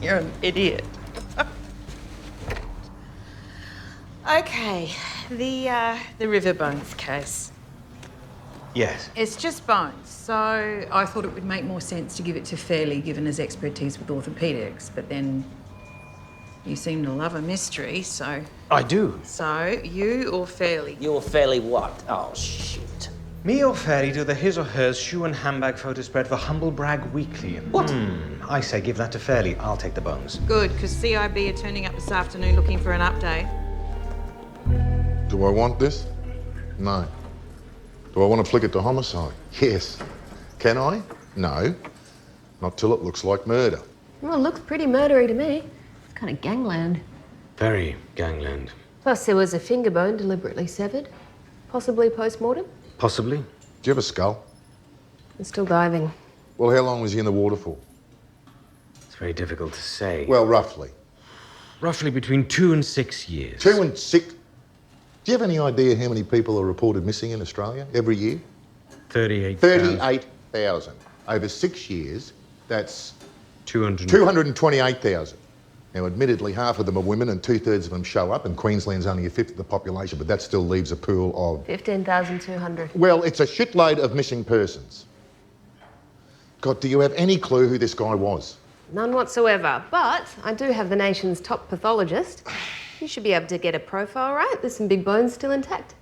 Speaker 14: You're an idiot. Okay, the River Bones case.
Speaker 3: Yes.
Speaker 18: It's just bones, so I thought it would make more sense to give it to Fairley, given his expertise with orthopedics. But then you seem to love a mystery, so...
Speaker 3: I do.
Speaker 18: So, you or Fairley?
Speaker 12: You or Fairley what? Oh, shoot.
Speaker 3: Me or Fairley do the his or hers shoe and handbag photo spread for Humble Brag Weekly. What? I say give that to Fairley. I'll take the bones.
Speaker 18: Good, because CIB are turning up this afternoon looking for an update.
Speaker 1: Do I want this? No. Do I want to flick it to homicide? Yes. Can I? No. Not till it looks like murder.
Speaker 10: Well, it looks pretty murdery to me. It's kind of gangland.
Speaker 3: Very gangland.
Speaker 10: Plus, there was a finger bone deliberately severed. Possibly post-mortem.
Speaker 3: Possibly.
Speaker 1: Do you have a skull?
Speaker 10: I'm still diving.
Speaker 1: Well, how long was he in the water for?
Speaker 3: It's very difficult to say.
Speaker 1: Well, roughly.
Speaker 3: Roughly between 2 and 6 years.
Speaker 1: 2 and 6? Do you have any idea how many people are reported missing in Australia every year?
Speaker 3: 38,000.
Speaker 1: 38,000. Over 6 years, that's
Speaker 3: 200.
Speaker 1: 228,000. Now, admittedly, half of them are women and 2/3 of them show up, and Queensland's only a fifth of the population, but that still leaves a pool of...
Speaker 10: 15,200.
Speaker 1: Well, it's a shitload of missing persons. God, do you have any clue who this guy was?
Speaker 10: None whatsoever. But I do have the nation's top pathologist. You should be able to get a profile, right? There's some big bones still intact.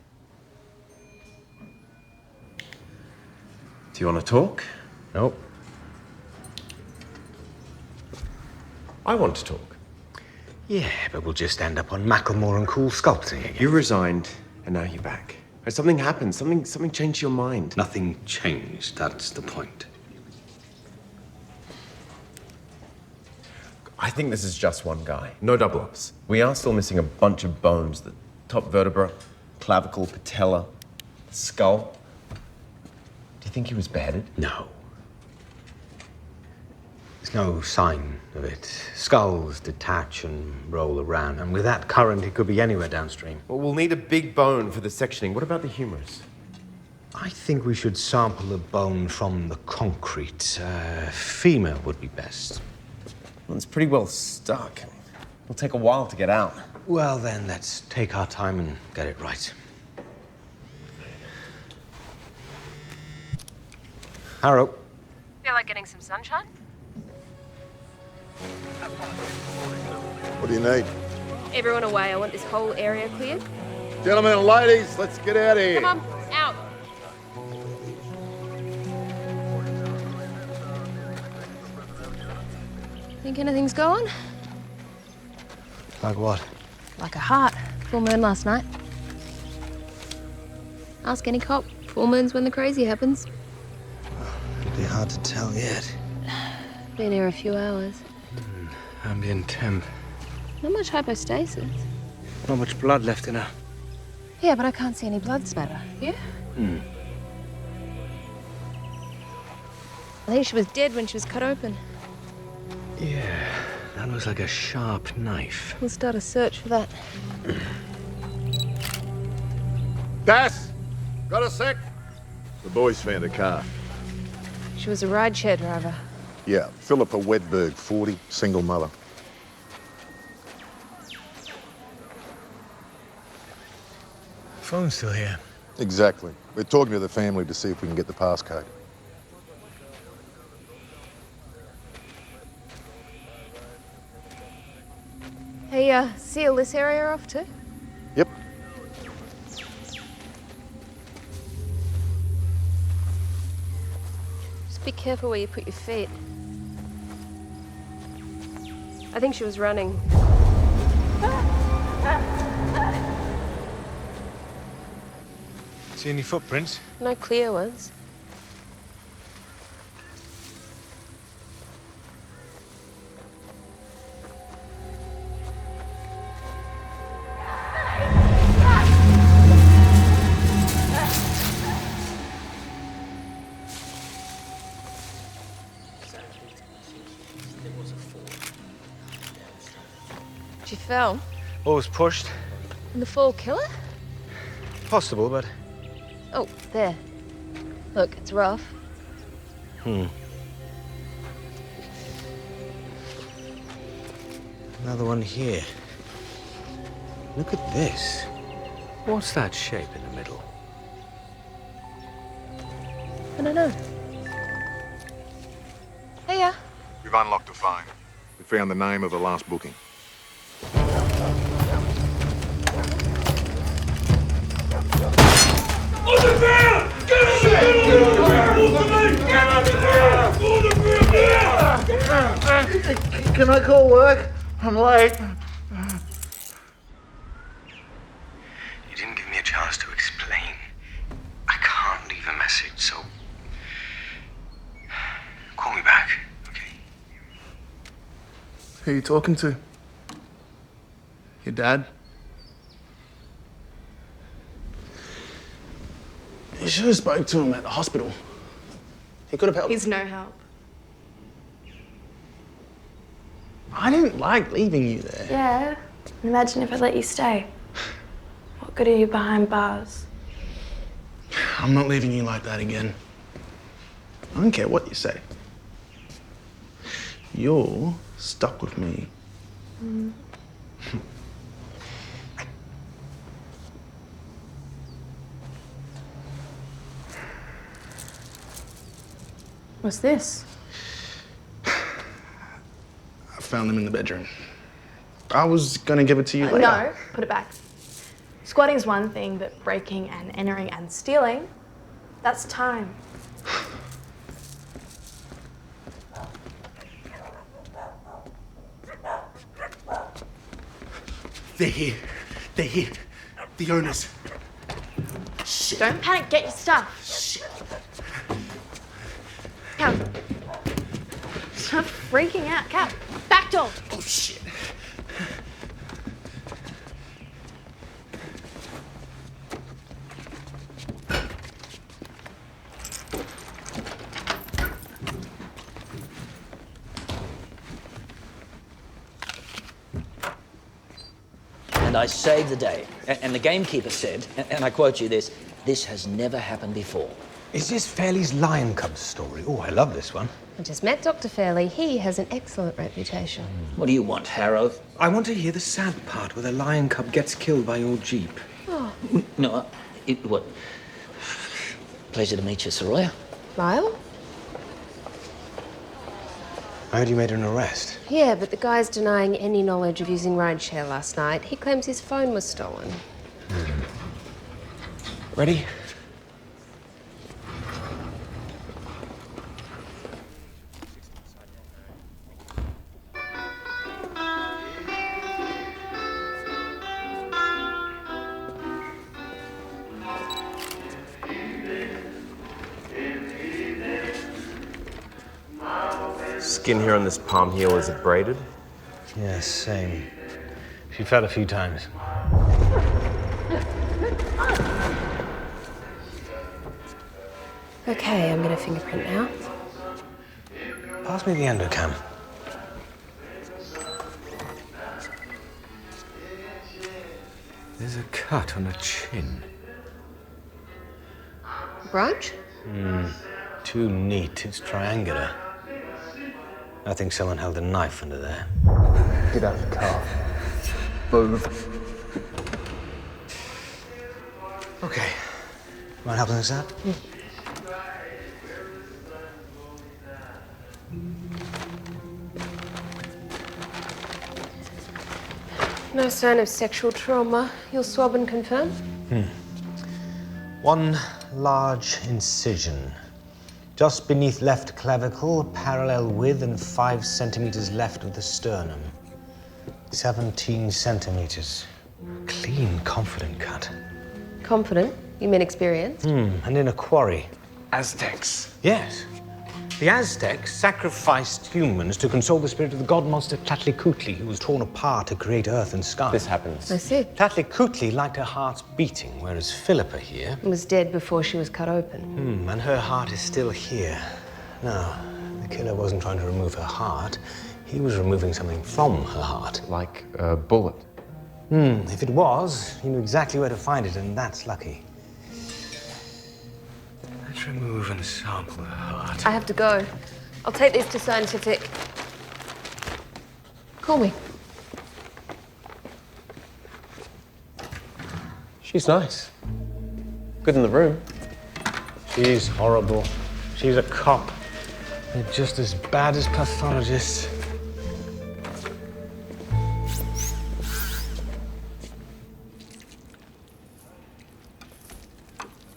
Speaker 11: Do you want to talk?
Speaker 3: Nope.
Speaker 11: I want to talk.
Speaker 3: Yeah, but we'll just end up on Macklemore and Cool sculpting again.
Speaker 11: You resigned, and now you're back. Something happened. Something changed your mind.
Speaker 3: Nothing changed. That's the point.
Speaker 11: I think this is just one guy. No double-ups. We are still missing a bunch of bones. The top vertebra, clavicle, patella, the skull. Do you think he was beheaded?
Speaker 3: No. There's no sign of it. Skulls detach and roll around, and with that current, it could be anywhere downstream.
Speaker 11: Well, we'll need a big bone for the sectioning. What about the humerus?
Speaker 3: I think we should sample a bone from the concrete. Femur would be best.
Speaker 11: Well, it's pretty well stuck. It'll take a while to get out.
Speaker 3: Well, then, let's take our time and get it right. Harrow.
Speaker 10: Feel like getting some sunshine?
Speaker 1: What do you need?
Speaker 10: Everyone away. I want this whole area cleared.
Speaker 1: Gentlemen and ladies, let's get out of here.
Speaker 10: Come on, out. Think anything's going?
Speaker 3: Like what?
Speaker 10: Like a heart. Full moon last night. Ask any cop. Full moon's when the crazy happens.
Speaker 3: It'd be hard to tell yet.
Speaker 10: Been here a few hours.
Speaker 3: Ambient temp.
Speaker 10: Not much hypostasis.
Speaker 3: Not much blood left in her.
Speaker 10: Yeah, but I can't see any blood spatter. You? I think she was dead when she was cut open.
Speaker 3: Yeah, that looks like a sharp knife.
Speaker 10: We'll start a search for that.
Speaker 1: Das! Got a sec? The boys found a car.
Speaker 10: She was a rideshare driver.
Speaker 1: Yeah, Philippa Wedberg, 40, single mother.
Speaker 3: Phone's still here.
Speaker 1: Exactly. We're talking to the family to see if we can get the passcode.
Speaker 10: Hey, seal this area off too?
Speaker 1: Yep.
Speaker 10: Just be careful where you put your feet. I think she was running.
Speaker 3: See any footprints?
Speaker 10: No clear ones. She fell.
Speaker 3: Or was pushed.
Speaker 10: And the fall killer?
Speaker 3: Possible, but...
Speaker 10: Oh, there. Look, it's rough.
Speaker 3: Another one here. Look at this. What's that shape in the middle?
Speaker 10: I don't know. Hey,
Speaker 1: We've unlocked the phone. We found the name of the last booking.
Speaker 6: Can I call work? I'm late.
Speaker 3: You didn't give me a chance to explain. I can't leave a message, so... call me back, okay?
Speaker 15: Who are you talking to? Your dad? You should have spoke to him at the hospital. He could have helped.
Speaker 4: He's no help.
Speaker 15: I didn't like leaving you there.
Speaker 4: Yeah. Imagine if I let you stay. What good are you behind bars?
Speaker 15: I'm not leaving you like that again. I don't care what you say. You're stuck with me.
Speaker 4: What's this?
Speaker 15: I found them in the bedroom. I was gonna give it to you later.
Speaker 4: No, put it back. Squatting's one thing, but breaking and entering and stealing, that's time.
Speaker 15: They're here. They're here. The owners. Shit.
Speaker 4: Don't panic, get your stuff.
Speaker 15: Shit.
Speaker 4: Cap. Stop freaking out. Cap, back door.
Speaker 15: Oh, shit.
Speaker 12: And I saved the day. And the gamekeeper said, and I quote you this has never happened before.
Speaker 9: Is this Fairley's lion cub story? Oh, I love this one.
Speaker 10: I just met Dr. Fairley. He has an excellent reputation.
Speaker 12: What do you want, Harrow?
Speaker 9: I want to hear the sad part where the lion cub gets killed by your jeep.
Speaker 10: Oh,
Speaker 12: No, what? Pleasure to meet you, Soraya.
Speaker 10: Lyle?
Speaker 9: I heard you made an arrest.
Speaker 10: Yeah, but the guy's denying any knowledge of using rideshare last night. He claims his phone was stolen.
Speaker 9: Ready?
Speaker 11: Skin here on this palm heel, is it braided?
Speaker 9: Yeah, same. She fell a few times.
Speaker 10: Okay, I'm gonna fingerprint now.
Speaker 9: Pass me the endocam.
Speaker 3: There's a cut on her chin.
Speaker 10: Brooch?
Speaker 3: Too neat. It's triangular. I think someone held a knife under there.
Speaker 11: Get out of the car. Move.
Speaker 3: Okay. Mind helping us out?
Speaker 10: No sign of sexual trauma. You'll swab and confirm?
Speaker 3: One large incision. Just beneath left clavicle, parallel with and 5 centimeters left of the sternum. 17 centimeters. Clean, confident cut.
Speaker 10: Confident? You mean experienced?
Speaker 3: And in a quarry.
Speaker 15: Aztecs.
Speaker 3: Yes. The Aztecs sacrificed humans to console the spirit of the god monster Tlachtlicutli, who was torn apart to create earth and sky.
Speaker 11: This happens.
Speaker 10: I see.
Speaker 3: Tlachtlicutli liked her heart's beating, whereas Philippa here...
Speaker 10: Was dead before she was cut open.
Speaker 3: And her heart is still here. No, the killer wasn't trying to remove her heart. He was removing something from her heart.
Speaker 11: Like a bullet.
Speaker 3: If it was, he knew exactly where to find it, and that's lucky. Let's remove and sample her heart.
Speaker 10: I have to go. I'll take these to scientific. Call me.
Speaker 11: She's nice. Good in the room.
Speaker 3: She's horrible. She's a cop. They're just as bad as pathologists.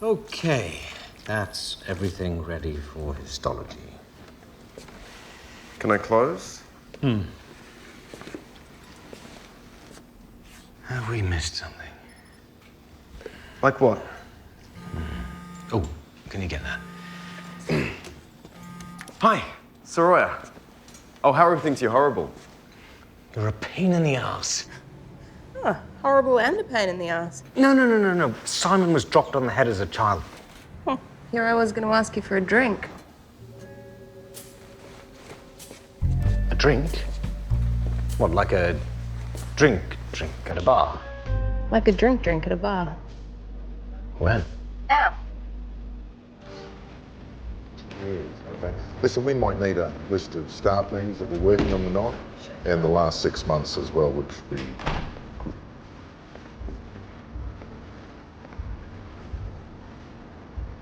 Speaker 3: Okay, that's everything ready for histology.
Speaker 11: Can I close?
Speaker 3: Have we missed something?
Speaker 11: Like what?
Speaker 3: Oh, can you get that?
Speaker 11: Hi, Soraya. Oh, Harrow thinks you're horrible.
Speaker 3: You're a pain in the ass.
Speaker 14: Horrible and a pain in the ass.
Speaker 3: No. Simon was dropped on the head as a child.
Speaker 10: Here I was going to ask you for a drink.
Speaker 3: A drink? What, like a drink at a bar?
Speaker 10: Like a drink at a bar.
Speaker 3: When?
Speaker 10: Now.
Speaker 1: Okay. Listen, we might need a list of staff names that we're working on the night, and the last 6 months as well, which we...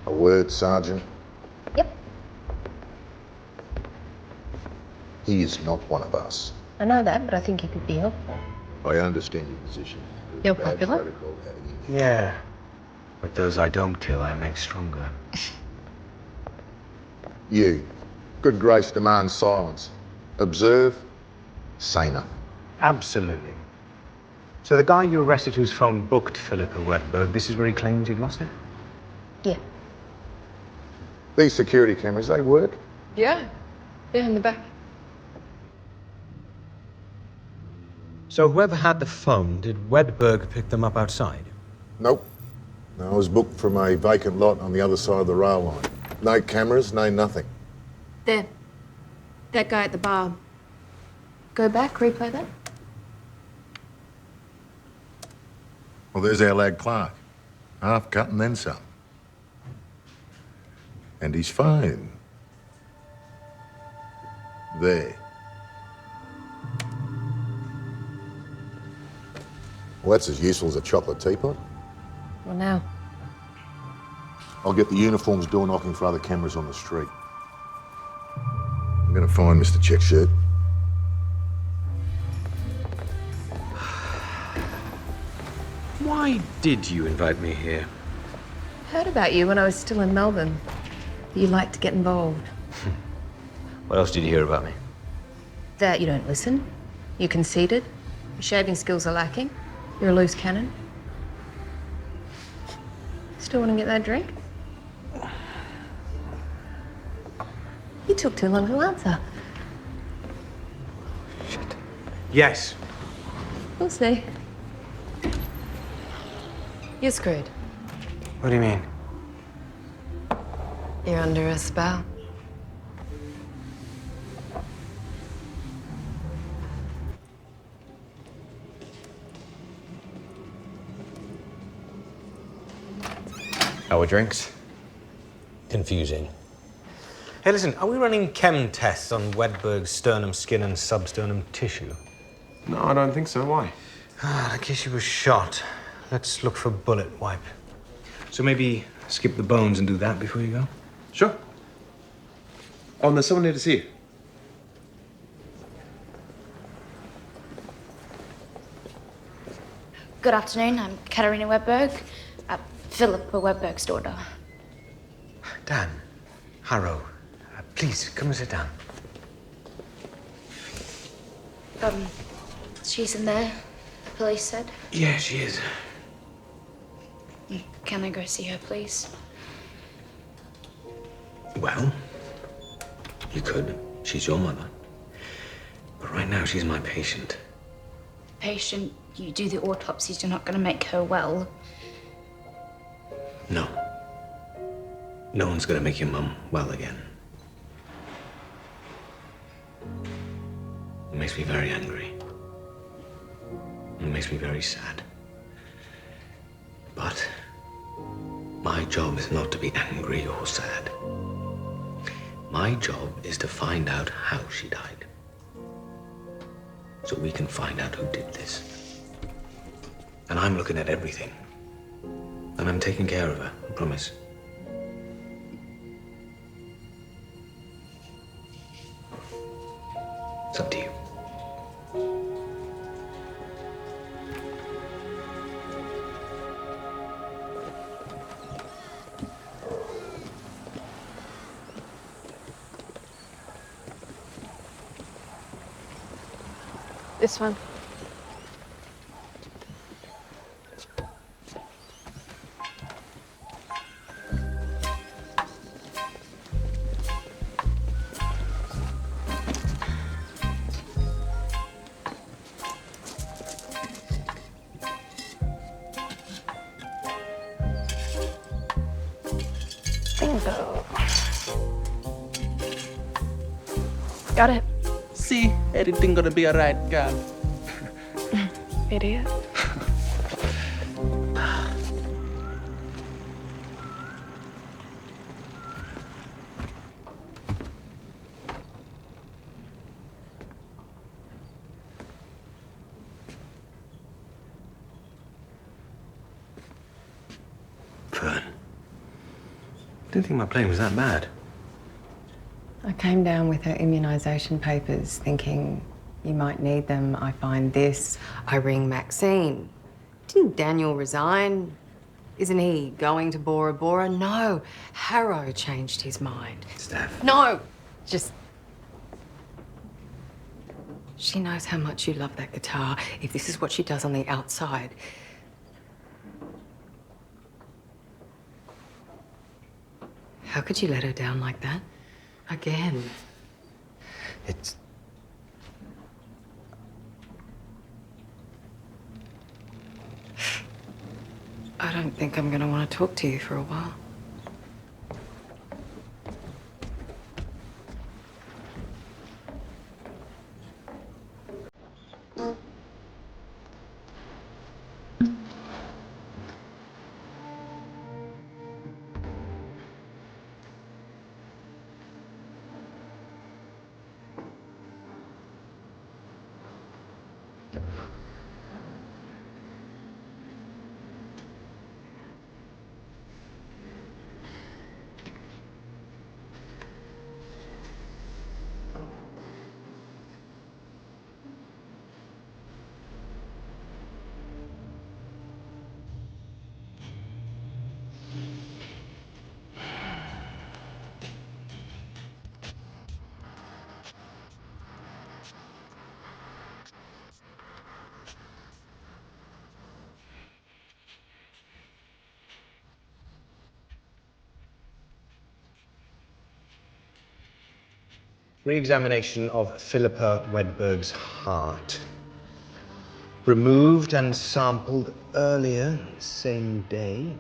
Speaker 1: A word, Sergeant?
Speaker 10: Yep.
Speaker 1: He is not one of us.
Speaker 10: I know that, but I think you could be helpful.
Speaker 1: I understand your position.
Speaker 10: You're
Speaker 1: Bad
Speaker 10: popular?
Speaker 1: protocol heading in.
Speaker 3: Yeah. But those I don't kill, I make stronger.
Speaker 1: You. Good grace demands silence. Observe, say nothing.
Speaker 3: Absolutely. So the guy you arrested whose phone booked Philippa Wedberg, this is where he claims he'd lost it?
Speaker 10: Yeah.
Speaker 1: These security cameras, they work?
Speaker 10: Yeah. Yeah, in the back.
Speaker 3: So whoever had the phone, did Wedberg pick them up outside?
Speaker 1: Nope. No, I was booked from a vacant lot on the other side of the rail line. No cameras, no nothing.
Speaker 10: There. That guy at the bar. Go back, replay that.
Speaker 1: Well, there's our lad Clark. Half cut and then some. And his phone. There. Well, that's as useful as a chocolate teapot.
Speaker 10: Well, now.
Speaker 1: I'll get the uniforms door knocking for other cameras on the street. I'm gonna find Mr. Checkshirt.
Speaker 3: Why did you invite me here?
Speaker 10: Heard about you when I was still in Melbourne. You like to get involved.
Speaker 3: What else did you hear about me?
Speaker 10: That you don't listen. You're conceited. Your shaving skills are lacking. You're a loose cannon. Still want to get that drink? You took too long to answer.
Speaker 3: Yes.
Speaker 10: We'll see. You're screwed.
Speaker 3: What do you mean?
Speaker 10: You're under a spell.
Speaker 11: How are drinks?
Speaker 9: Confusing. Hey, listen, are we running chem tests on Wedberg's sternum skin and substernum tissue?
Speaker 11: No, I don't think so. Why?
Speaker 9: In case she was shot, let's look for bullet wipe. So maybe skip the bones and do that before you go?
Speaker 11: Sure. Oh, and there's someone here to see you.
Speaker 4: Good afternoon, I'm Katarina Wedberg, Philippa Wedberg's daughter.
Speaker 9: Dan, Harrow, please come and sit down.
Speaker 4: She's in there, the police said.
Speaker 9: Yeah, she is.
Speaker 4: Can I go see her, please?
Speaker 9: Well, you could. She's your mother. But right now, she's my patient.
Speaker 4: Patient, you do the autopsies, you're not going to make her well.
Speaker 9: No. No one's gonna make your mum well again. It makes me very angry. It makes me very sad. But my job is not to be angry or sad. My job is to find out how she died. So we can find out who did this. And I'm looking at everything. And I'm taking care of her, I promise. It's up to you.
Speaker 21: This one.
Speaker 4: Bingo. Got it.
Speaker 17: See, everything gonna be alright, girl.
Speaker 4: Idiot.
Speaker 9: Fern. Didn't think my plane was that bad.
Speaker 21: I came down with her immunisation papers thinking you might need them. I find this. I ring Maxine. Didn't Daniel resign? Isn't he going to Bora Bora? No. Harrow changed his mind.
Speaker 9: Steph.
Speaker 21: No! Just... She knows how much you love that guitar. If this is what she does on the outside... How could you let her down like that? Again.
Speaker 9: It's...
Speaker 21: I don't think I'm gonna want to talk to you for a while.
Speaker 9: Re-examination of Philippa Wedberg's heart. Removed and sampled earlier, same day.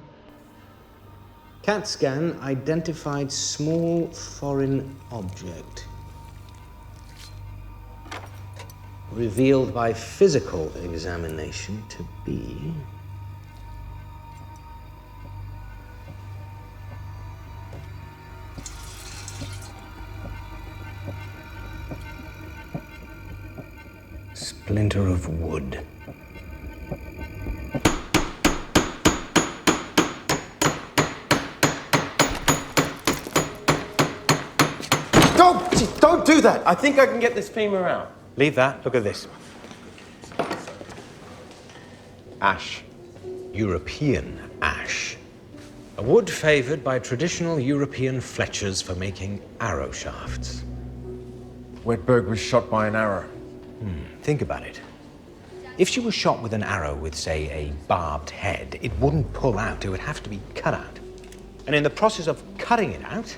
Speaker 9: CAT scan identified small foreign object. Revealed by physical examination to be splinter of wood.
Speaker 11: Don't do that! I think I can get this femur out.
Speaker 9: Leave that. Look at this.
Speaker 11: Ash.
Speaker 9: European ash. A wood favoured by traditional European fletchers for making arrow shafts.
Speaker 11: Wedberg was shot by an arrow.
Speaker 9: Think about it. If she was shot with an arrow with, say, a barbed head, it wouldn't pull out. It would have to be cut out. And in the process of cutting it out,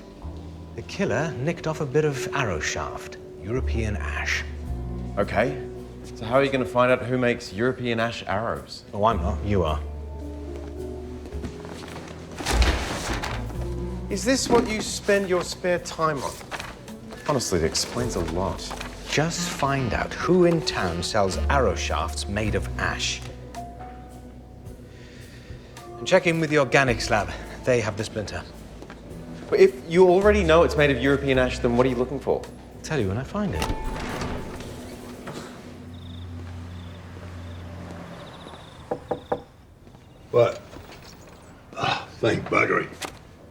Speaker 9: the killer nicked off a bit of arrow shaft. European ash.
Speaker 11: Okay. So how are you going to find out who makes European ash arrows?
Speaker 9: Oh, I'm not. You are.
Speaker 11: Is this what you spend your spare time on? Honestly, it explains a lot.
Speaker 9: Just find out who in town sells arrow shafts made of ash. And check in with the organics lab. They have the splinter.
Speaker 11: But if you already know it's made of European ash, then what are you looking for?
Speaker 9: I'll tell you when I find it.
Speaker 13: What? Ah, thank buggery.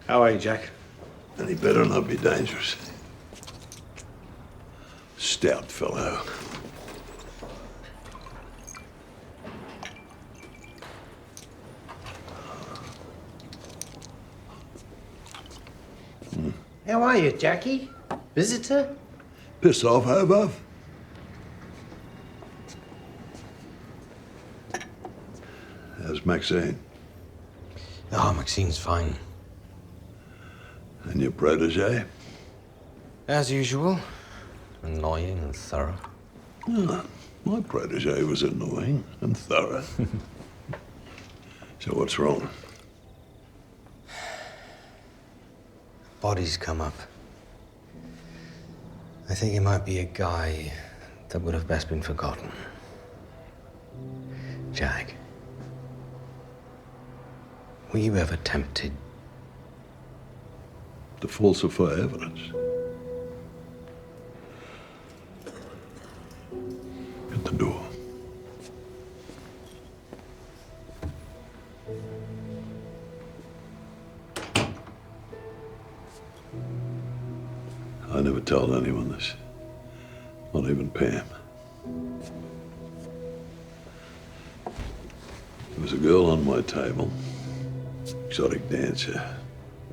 Speaker 9: How are you, Jack?
Speaker 13: Any better not be dangerous. Stout fellow.
Speaker 19: How are you, Jackie? Visitor?
Speaker 13: Piss off, Hobart. How's Maxine?
Speaker 9: Oh, Maxine's fine.
Speaker 13: And your protege?
Speaker 9: As usual. Annoying and thorough.
Speaker 13: Ah, my protege was annoying and thorough. So what's wrong?
Speaker 9: Body's come up. I think he might be a guy that would have best been forgotten. Jack, were you ever tempted
Speaker 13: to falsify evidence? At the door. I never told anyone this. Not even Pam. There was a girl on my table. Exotic dancer,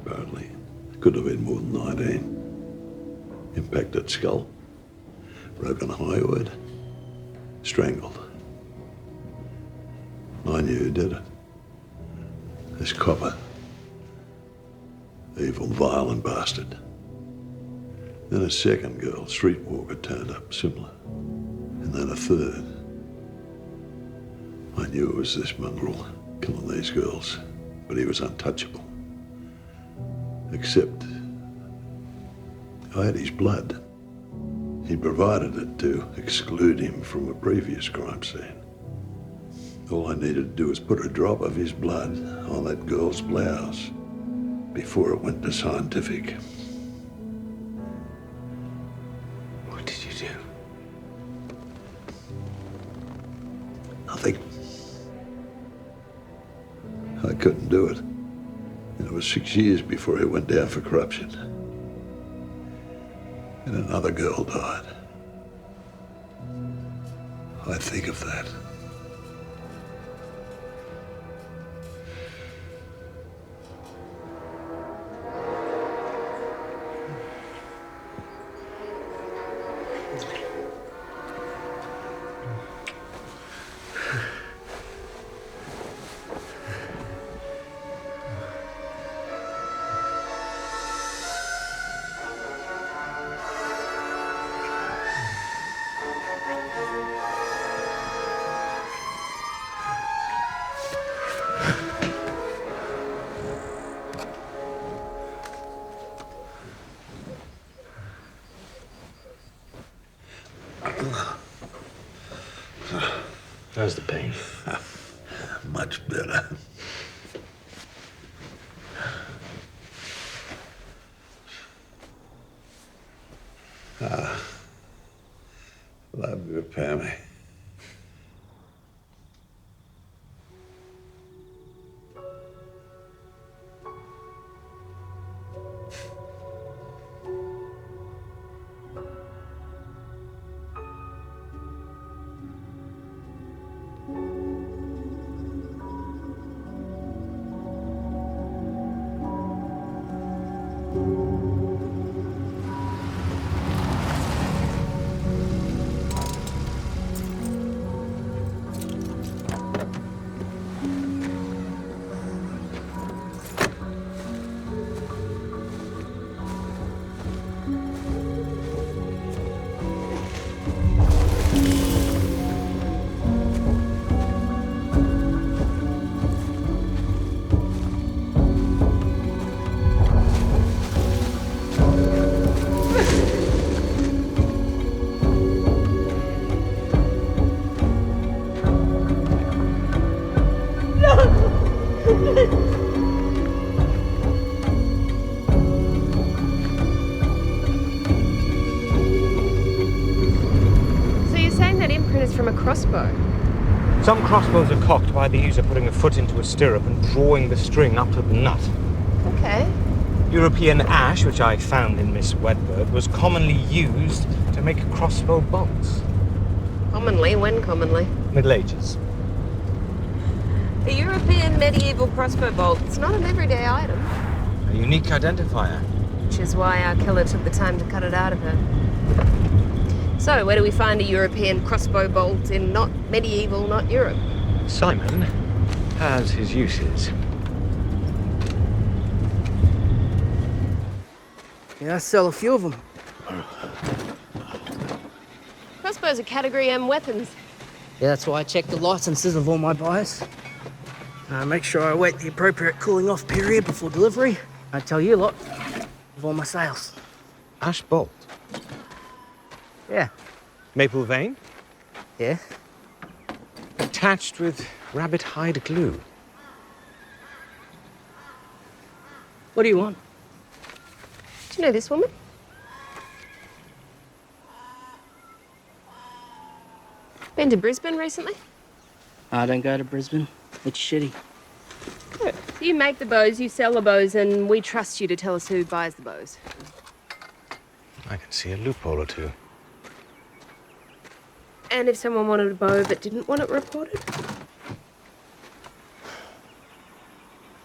Speaker 13: apparently. Could have been more than 19. Impacted skull. Broken hyoid. Strangled. I knew who did it. This copper. Evil, violent bastard. Then a second girl, streetwalker, turned up, similar. And then a third. I knew it was this mongrel killing these girls, but he was untouchable. Except I had his blood. He provided it to exclude him from a previous crime scene. All I needed to do was put a drop of his blood on that girl's blouse before it went to scientific.
Speaker 9: What did you do?
Speaker 13: Nothing. I couldn't do it. And it was 6 years before he went down for corruption. And another girl died. I think of that.
Speaker 9: How's the pain?
Speaker 13: Much better. Love you, Pammy.
Speaker 10: from a crossbow.
Speaker 9: Some crossbows are cocked by the user putting a foot into a stirrup and drawing the string up to the nut.
Speaker 10: Okay.
Speaker 9: European ash, which I found in Miss Wedberg, was commonly used to make crossbow bolts.
Speaker 10: Commonly? When commonly?
Speaker 9: Middle Ages.
Speaker 10: A European medieval crossbow bolt. It's not an everyday item.
Speaker 9: A unique identifier.
Speaker 10: Which is why our killer took the time to cut it out of her. So, where do we find a European crossbow bolt in not medieval, not Europe?
Speaker 9: Simon has his uses.
Speaker 7: Yeah, I sell a few of them.
Speaker 10: Crossbows are Category M weapons.
Speaker 7: Yeah, that's why I check the licenses of all my buyers. Make sure I wait the appropriate cooling off period before delivery. I tell you lot of all my sales.
Speaker 9: Ash bolt?
Speaker 7: Yeah.
Speaker 9: Maple vein?
Speaker 7: Yeah.
Speaker 9: Attached with rabbit hide glue.
Speaker 7: What do you want?
Speaker 10: Do you know this woman? Been to Brisbane recently?
Speaker 7: I don't go to Brisbane. It's shitty.
Speaker 10: Good. So you make the bows, you sell the bows, and we trust you to tell us who buys the bows.
Speaker 9: I can see a loophole or two.
Speaker 10: And if someone wanted a bow but didn't want it reported?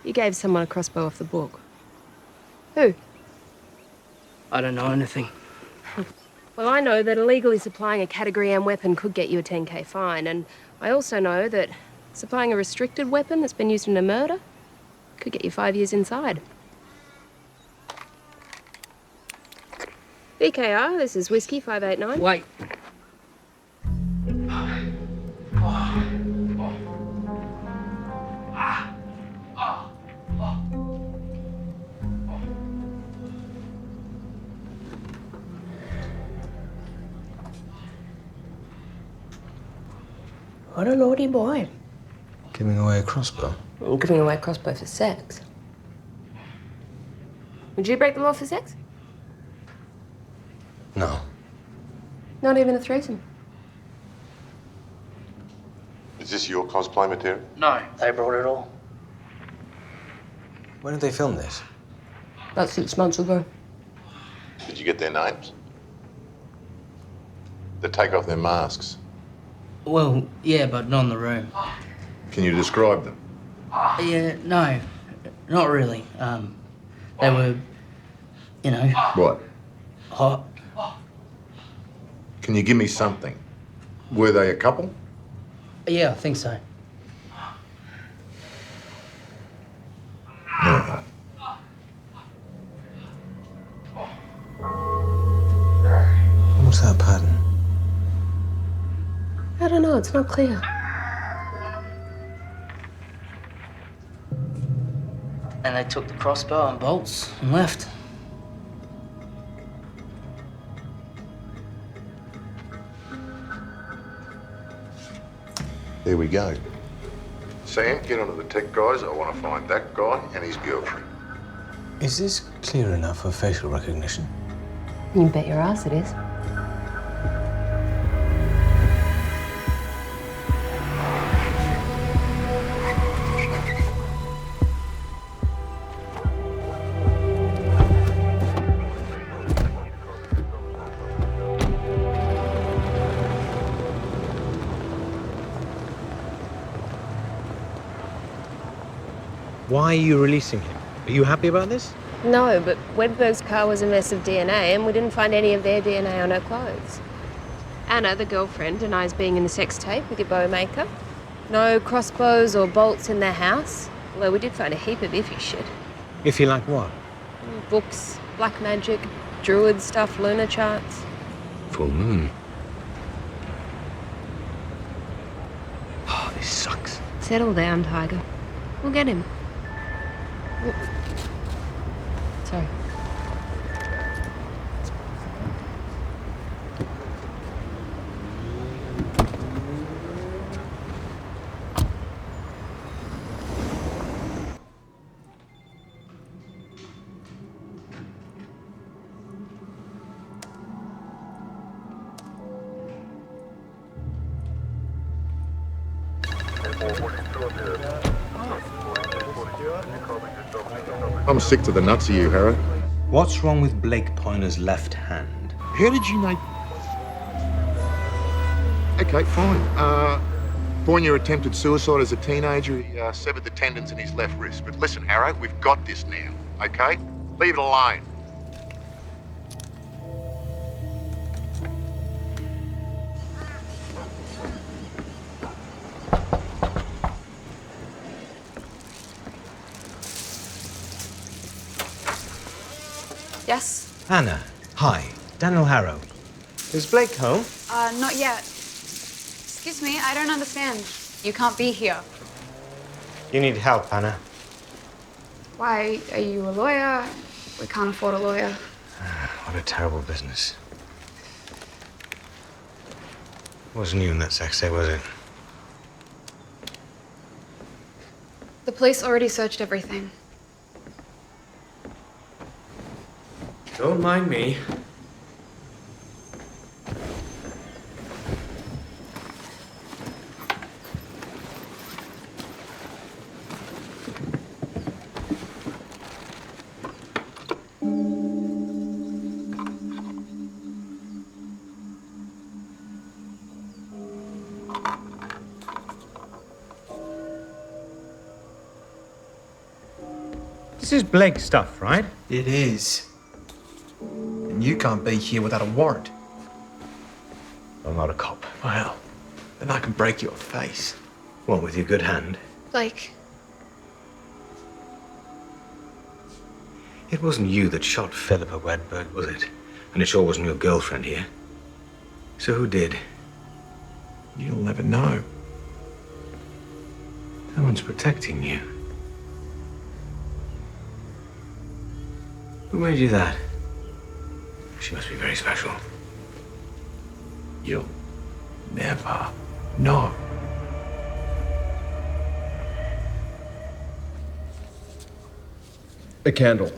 Speaker 10: You gave someone a crossbow off the book. Who?
Speaker 7: I don't know anything.
Speaker 10: Well, I know that illegally supplying a Category M weapon could get you a 10K fine, and I also know that supplying a restricted weapon that's been used in a murder could get you 5 years inside. VKR, this is Whiskey 589.
Speaker 7: Wait. What a naughty boy.
Speaker 3: Giving away a crossbow.
Speaker 10: I'm giving away a crossbow for sex. Would you break the law for sex?
Speaker 3: No.
Speaker 10: Not even a threesome?
Speaker 1: Is this your cosplay material?
Speaker 7: No, they brought it all.
Speaker 3: When did they film this?
Speaker 10: About 6 months ago.
Speaker 1: Did you get their names? They take off their masks.
Speaker 7: Well, yeah, but not in the room.
Speaker 1: Can you describe them?
Speaker 7: Yeah, no, not really. They were, you know...
Speaker 1: What?
Speaker 7: Hot.
Speaker 1: Can you give me something? Were they a couple?
Speaker 7: Yeah, I think so.
Speaker 1: No.
Speaker 3: What's that pattern?
Speaker 10: I don't know, it's not clear.
Speaker 7: And they took the crossbow and bolts and left.
Speaker 1: There we go. Sam, get onto the tech guys. I want to find that guy and his girlfriend.
Speaker 3: Is this clear enough for facial recognition?
Speaker 10: You bet your ass it is.
Speaker 9: Why are you releasing him? Are you happy about this?
Speaker 10: No, but Wedberg's car was a mess of DNA, and we didn't find any of their DNA on her clothes. Anna, the girlfriend, denies being in the sex tape with your bow maker. No crossbows or bolts in their house, although we did find a heap of iffy shit.
Speaker 9: Iffy like what?
Speaker 10: Books, black magic, druid stuff, lunar charts.
Speaker 9: Full moon. Oh, this sucks.
Speaker 10: Settle down, Tiger. We'll get him. Sorry.
Speaker 1: I'm sick to the nuts of you, Harrow.
Speaker 3: What's wrong with Blake Pointer's left hand?
Speaker 1: How did you know? Okay, fine. Pointer attempted suicide as a teenager. He severed the tendons in his left wrist. But listen, Harrow, we've got this now, okay? Leave it alone.
Speaker 4: Yes?
Speaker 3: Anna, hi. Daniel Harrow. Is Blake home?
Speaker 4: Not yet. Excuse me, I don't understand. You can't be here.
Speaker 3: You need help, Anna.
Speaker 4: Why, are you a lawyer? We can't afford a lawyer.
Speaker 3: What a terrible business. Wasn't you in that sex tape, was it?
Speaker 4: The police already searched everything.
Speaker 3: Don't mind me. This is Blake stuff, right?
Speaker 2: It is. And you can't be here without a warrant.
Speaker 3: I'm not a cop.
Speaker 2: Well, then I can break your face.
Speaker 3: What, with your good hand?
Speaker 4: Like,
Speaker 3: It wasn't you that shot Philippa Wedberg, was it? And it sure wasn't your girlfriend here. So who did?
Speaker 2: You'll never know.
Speaker 3: Someone's protecting you. Who made you that? She must be very special.
Speaker 2: You'll never know.
Speaker 11: A candle.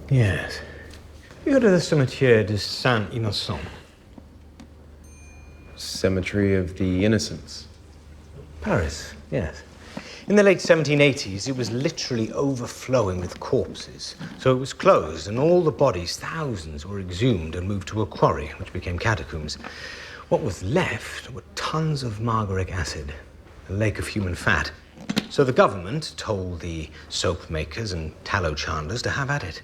Speaker 3: Yes. You go to the Cimetière de Saint-Innocent.
Speaker 11: Cemetery of the Innocents.
Speaker 3: Paris, yes. In the late 1780s, it was literally overflowing with corpses. So it was closed, and all the bodies, thousands, were exhumed and moved to a quarry, which became catacombs. What was left were tons of margaric acid, a lake of human fat. So the government told the soap makers and tallow chandlers to have at it.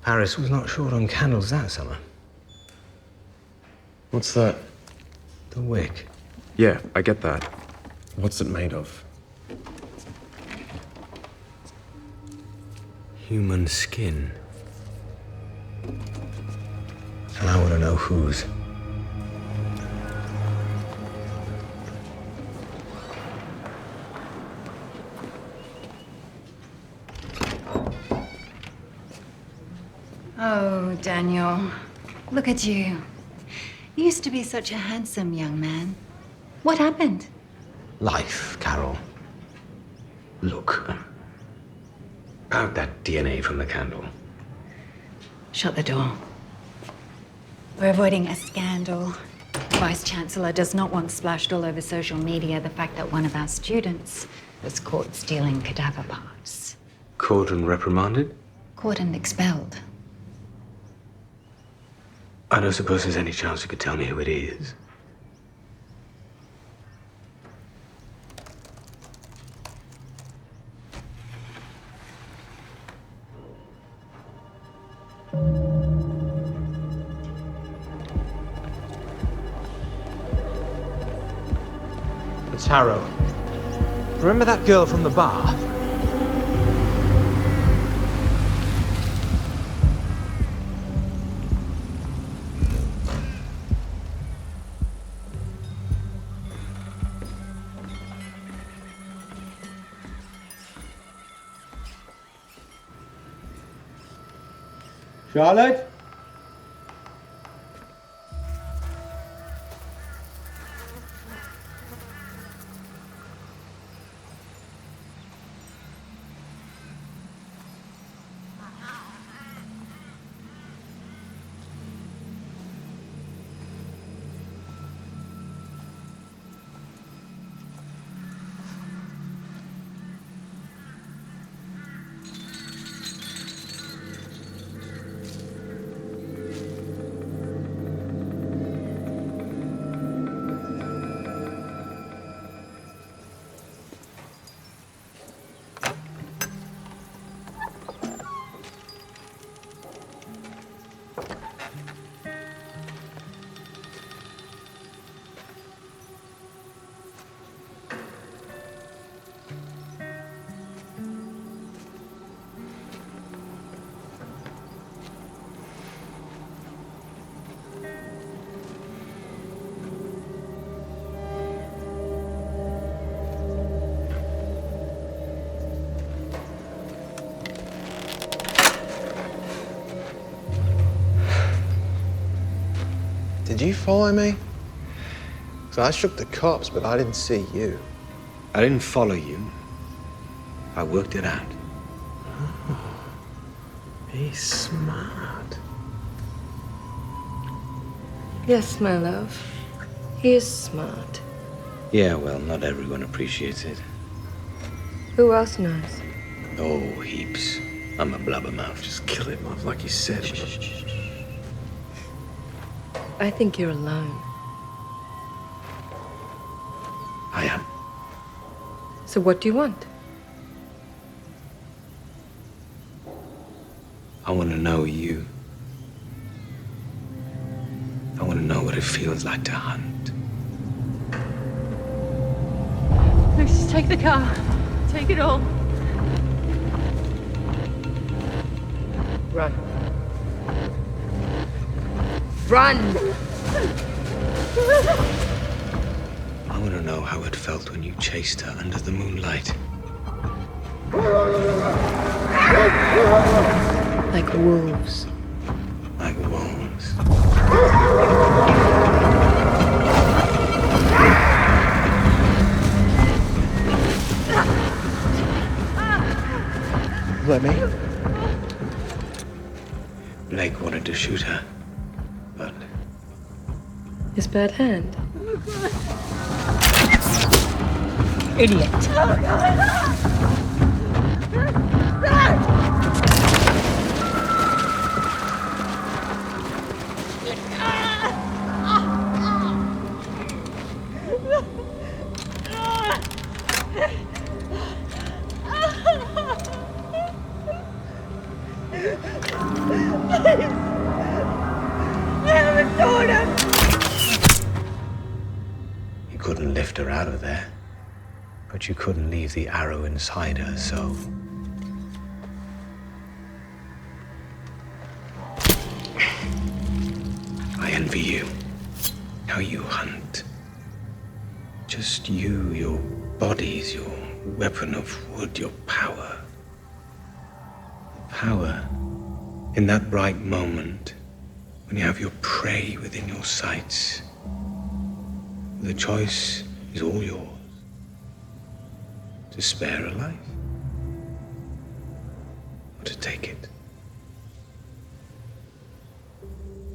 Speaker 3: Paris was not short on candles that summer.
Speaker 11: What's that?
Speaker 3: The wick.
Speaker 11: Yeah, I get that. What's it made of?
Speaker 3: Human skin. And I want to know whose.
Speaker 8: Oh, Daniel, look at you. You used to be such a handsome young man. What happened?
Speaker 3: Life, Carol. Look. About that DNA from the candle.
Speaker 8: Shut the door. We're avoiding a scandal. The Vice-Chancellor does not want splashed all over social media the fact that one of our students was caught stealing cadaver parts.
Speaker 3: Caught and reprimanded?
Speaker 8: Caught and expelled.
Speaker 3: I don't suppose there's any chance you could tell me who it is. It's Harrow. Remember that girl from the bar?
Speaker 17: Charlotte?
Speaker 11: Did you follow me? So I shook the cops, but I didn't see you.
Speaker 3: I didn't follow you. I worked it out.
Speaker 11: He's smart.
Speaker 21: Yes, my love. He is smart.
Speaker 3: Yeah, well, not everyone appreciates it.
Speaker 21: Who else knows?
Speaker 3: Oh, heaps. I'm a blabbermouth.
Speaker 11: Just kill him off like you said.
Speaker 21: I think you're alone.
Speaker 3: I am.
Speaker 21: So what do you want?
Speaker 3: I want to know you. I want to know what it feels like to hunt.
Speaker 21: Let's just take the car. Take it all. Run. Run!
Speaker 3: I want to know how it felt when you chased her under the moonlight.
Speaker 21: Like wolves.
Speaker 3: Like wolves.
Speaker 11: Let me.
Speaker 3: Blake wanted to shoot her, but
Speaker 21: His bad hand.
Speaker 7: Idiot.
Speaker 17: I have a daughter!
Speaker 3: you couldn't lift her out of there. But you couldn't leave the arrow inside her, so... I envy you. How you hunt. Just you, your bodies, your weapon of wood, your power. Power in that bright moment when you have your prey within your sights. The choice is all yours. To spare a life or to take it.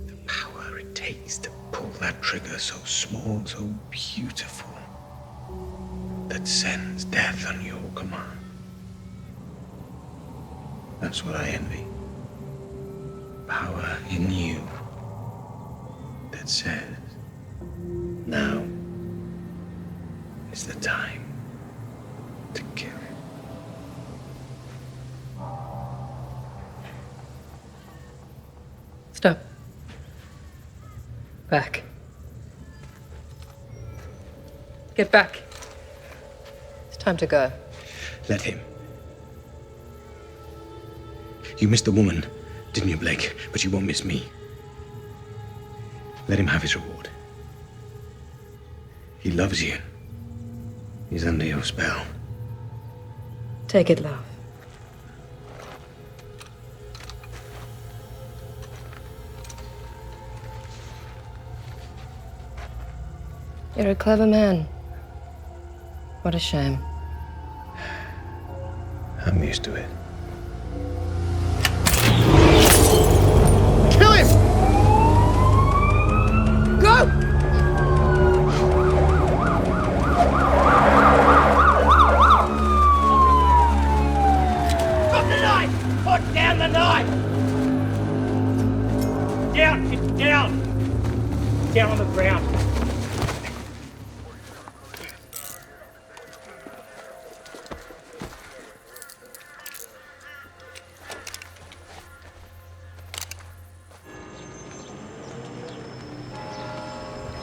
Speaker 3: The power it takes to pull that trigger so small, so beautiful, that sends death on your command. That's what I envy. Power in you that says, now is the time to kill.
Speaker 21: Stop. Back. Get back. It's time to go.
Speaker 3: Let him. You missed the woman, didn't you, Blake? But you won't miss me. Let him have his reward. He loves you. He's under your spell.
Speaker 21: Take it, love. You're a clever man. What a shame.
Speaker 3: I'm used to it.
Speaker 17: Kill him! Go! Drop the knife! Put down the knife! Down! It's down! Down on the ground.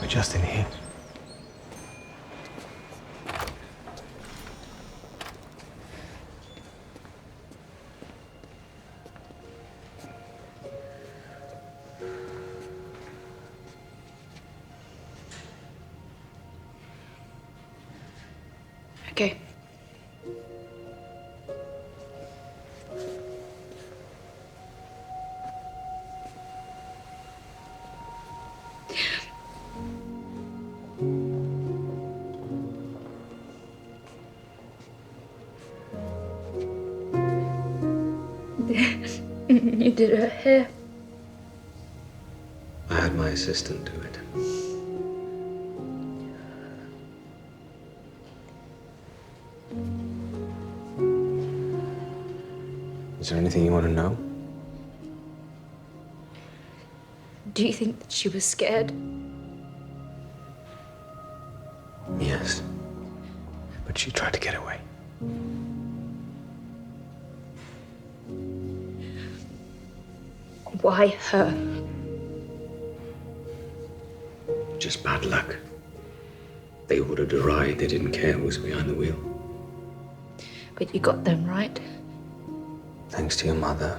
Speaker 3: We're just in here.
Speaker 4: Okay. And you did her hair.
Speaker 3: I had my assistant do it. Is there anything you want to know?
Speaker 4: Do you think that she was scared?
Speaker 3: Yes. But she tried to get away.
Speaker 4: Why her?
Speaker 3: Just bad luck. They ordered a ride. They didn't care who was behind the wheel.
Speaker 4: But you got them right.
Speaker 3: Thanks to your mother,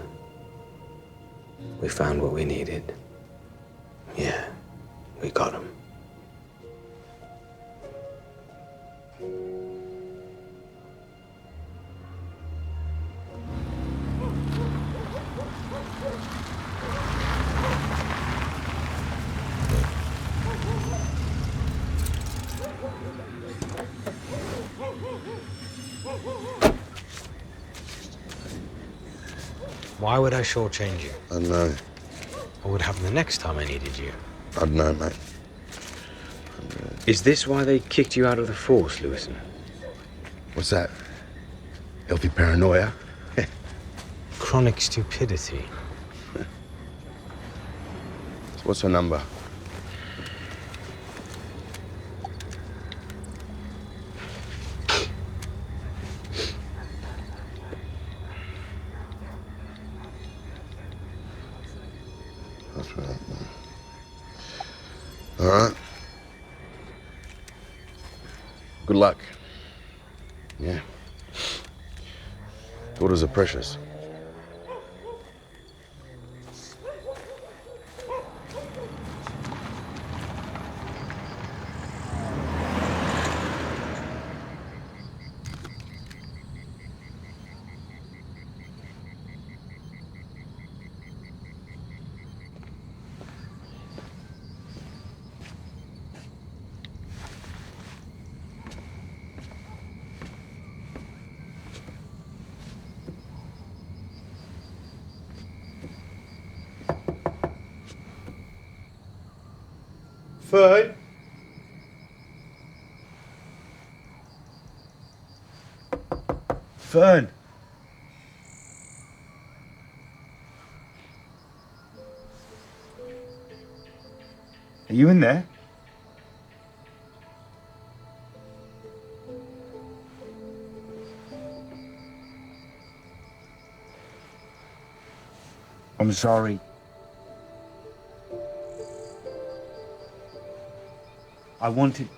Speaker 3: we found what we needed. Yeah, we got him. Why would I shortchange you?
Speaker 13: I don't know.
Speaker 3: What would happen the next time I needed you?
Speaker 13: I don't know, mate.
Speaker 3: Is this why they kicked you out of the force, Lewison?
Speaker 13: What's that? Healthy paranoia?
Speaker 3: Chronic stupidity.
Speaker 13: So what's her number? That's right. All right. Good luck. Yeah. Daughters are precious.
Speaker 6: Fern? Fern? Are you in there? I'm sorry. I wanted...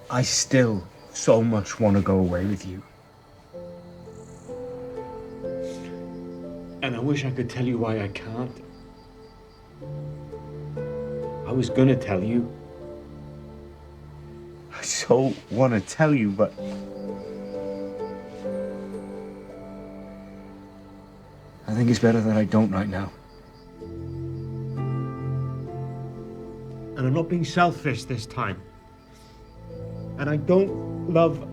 Speaker 6: I still so much want to go away with you. And I wish I could tell you why I can't. I was gonna tell you. I so want to tell you, but... I think it's better that I don't right now. And I'm not being selfish this time. And I don't love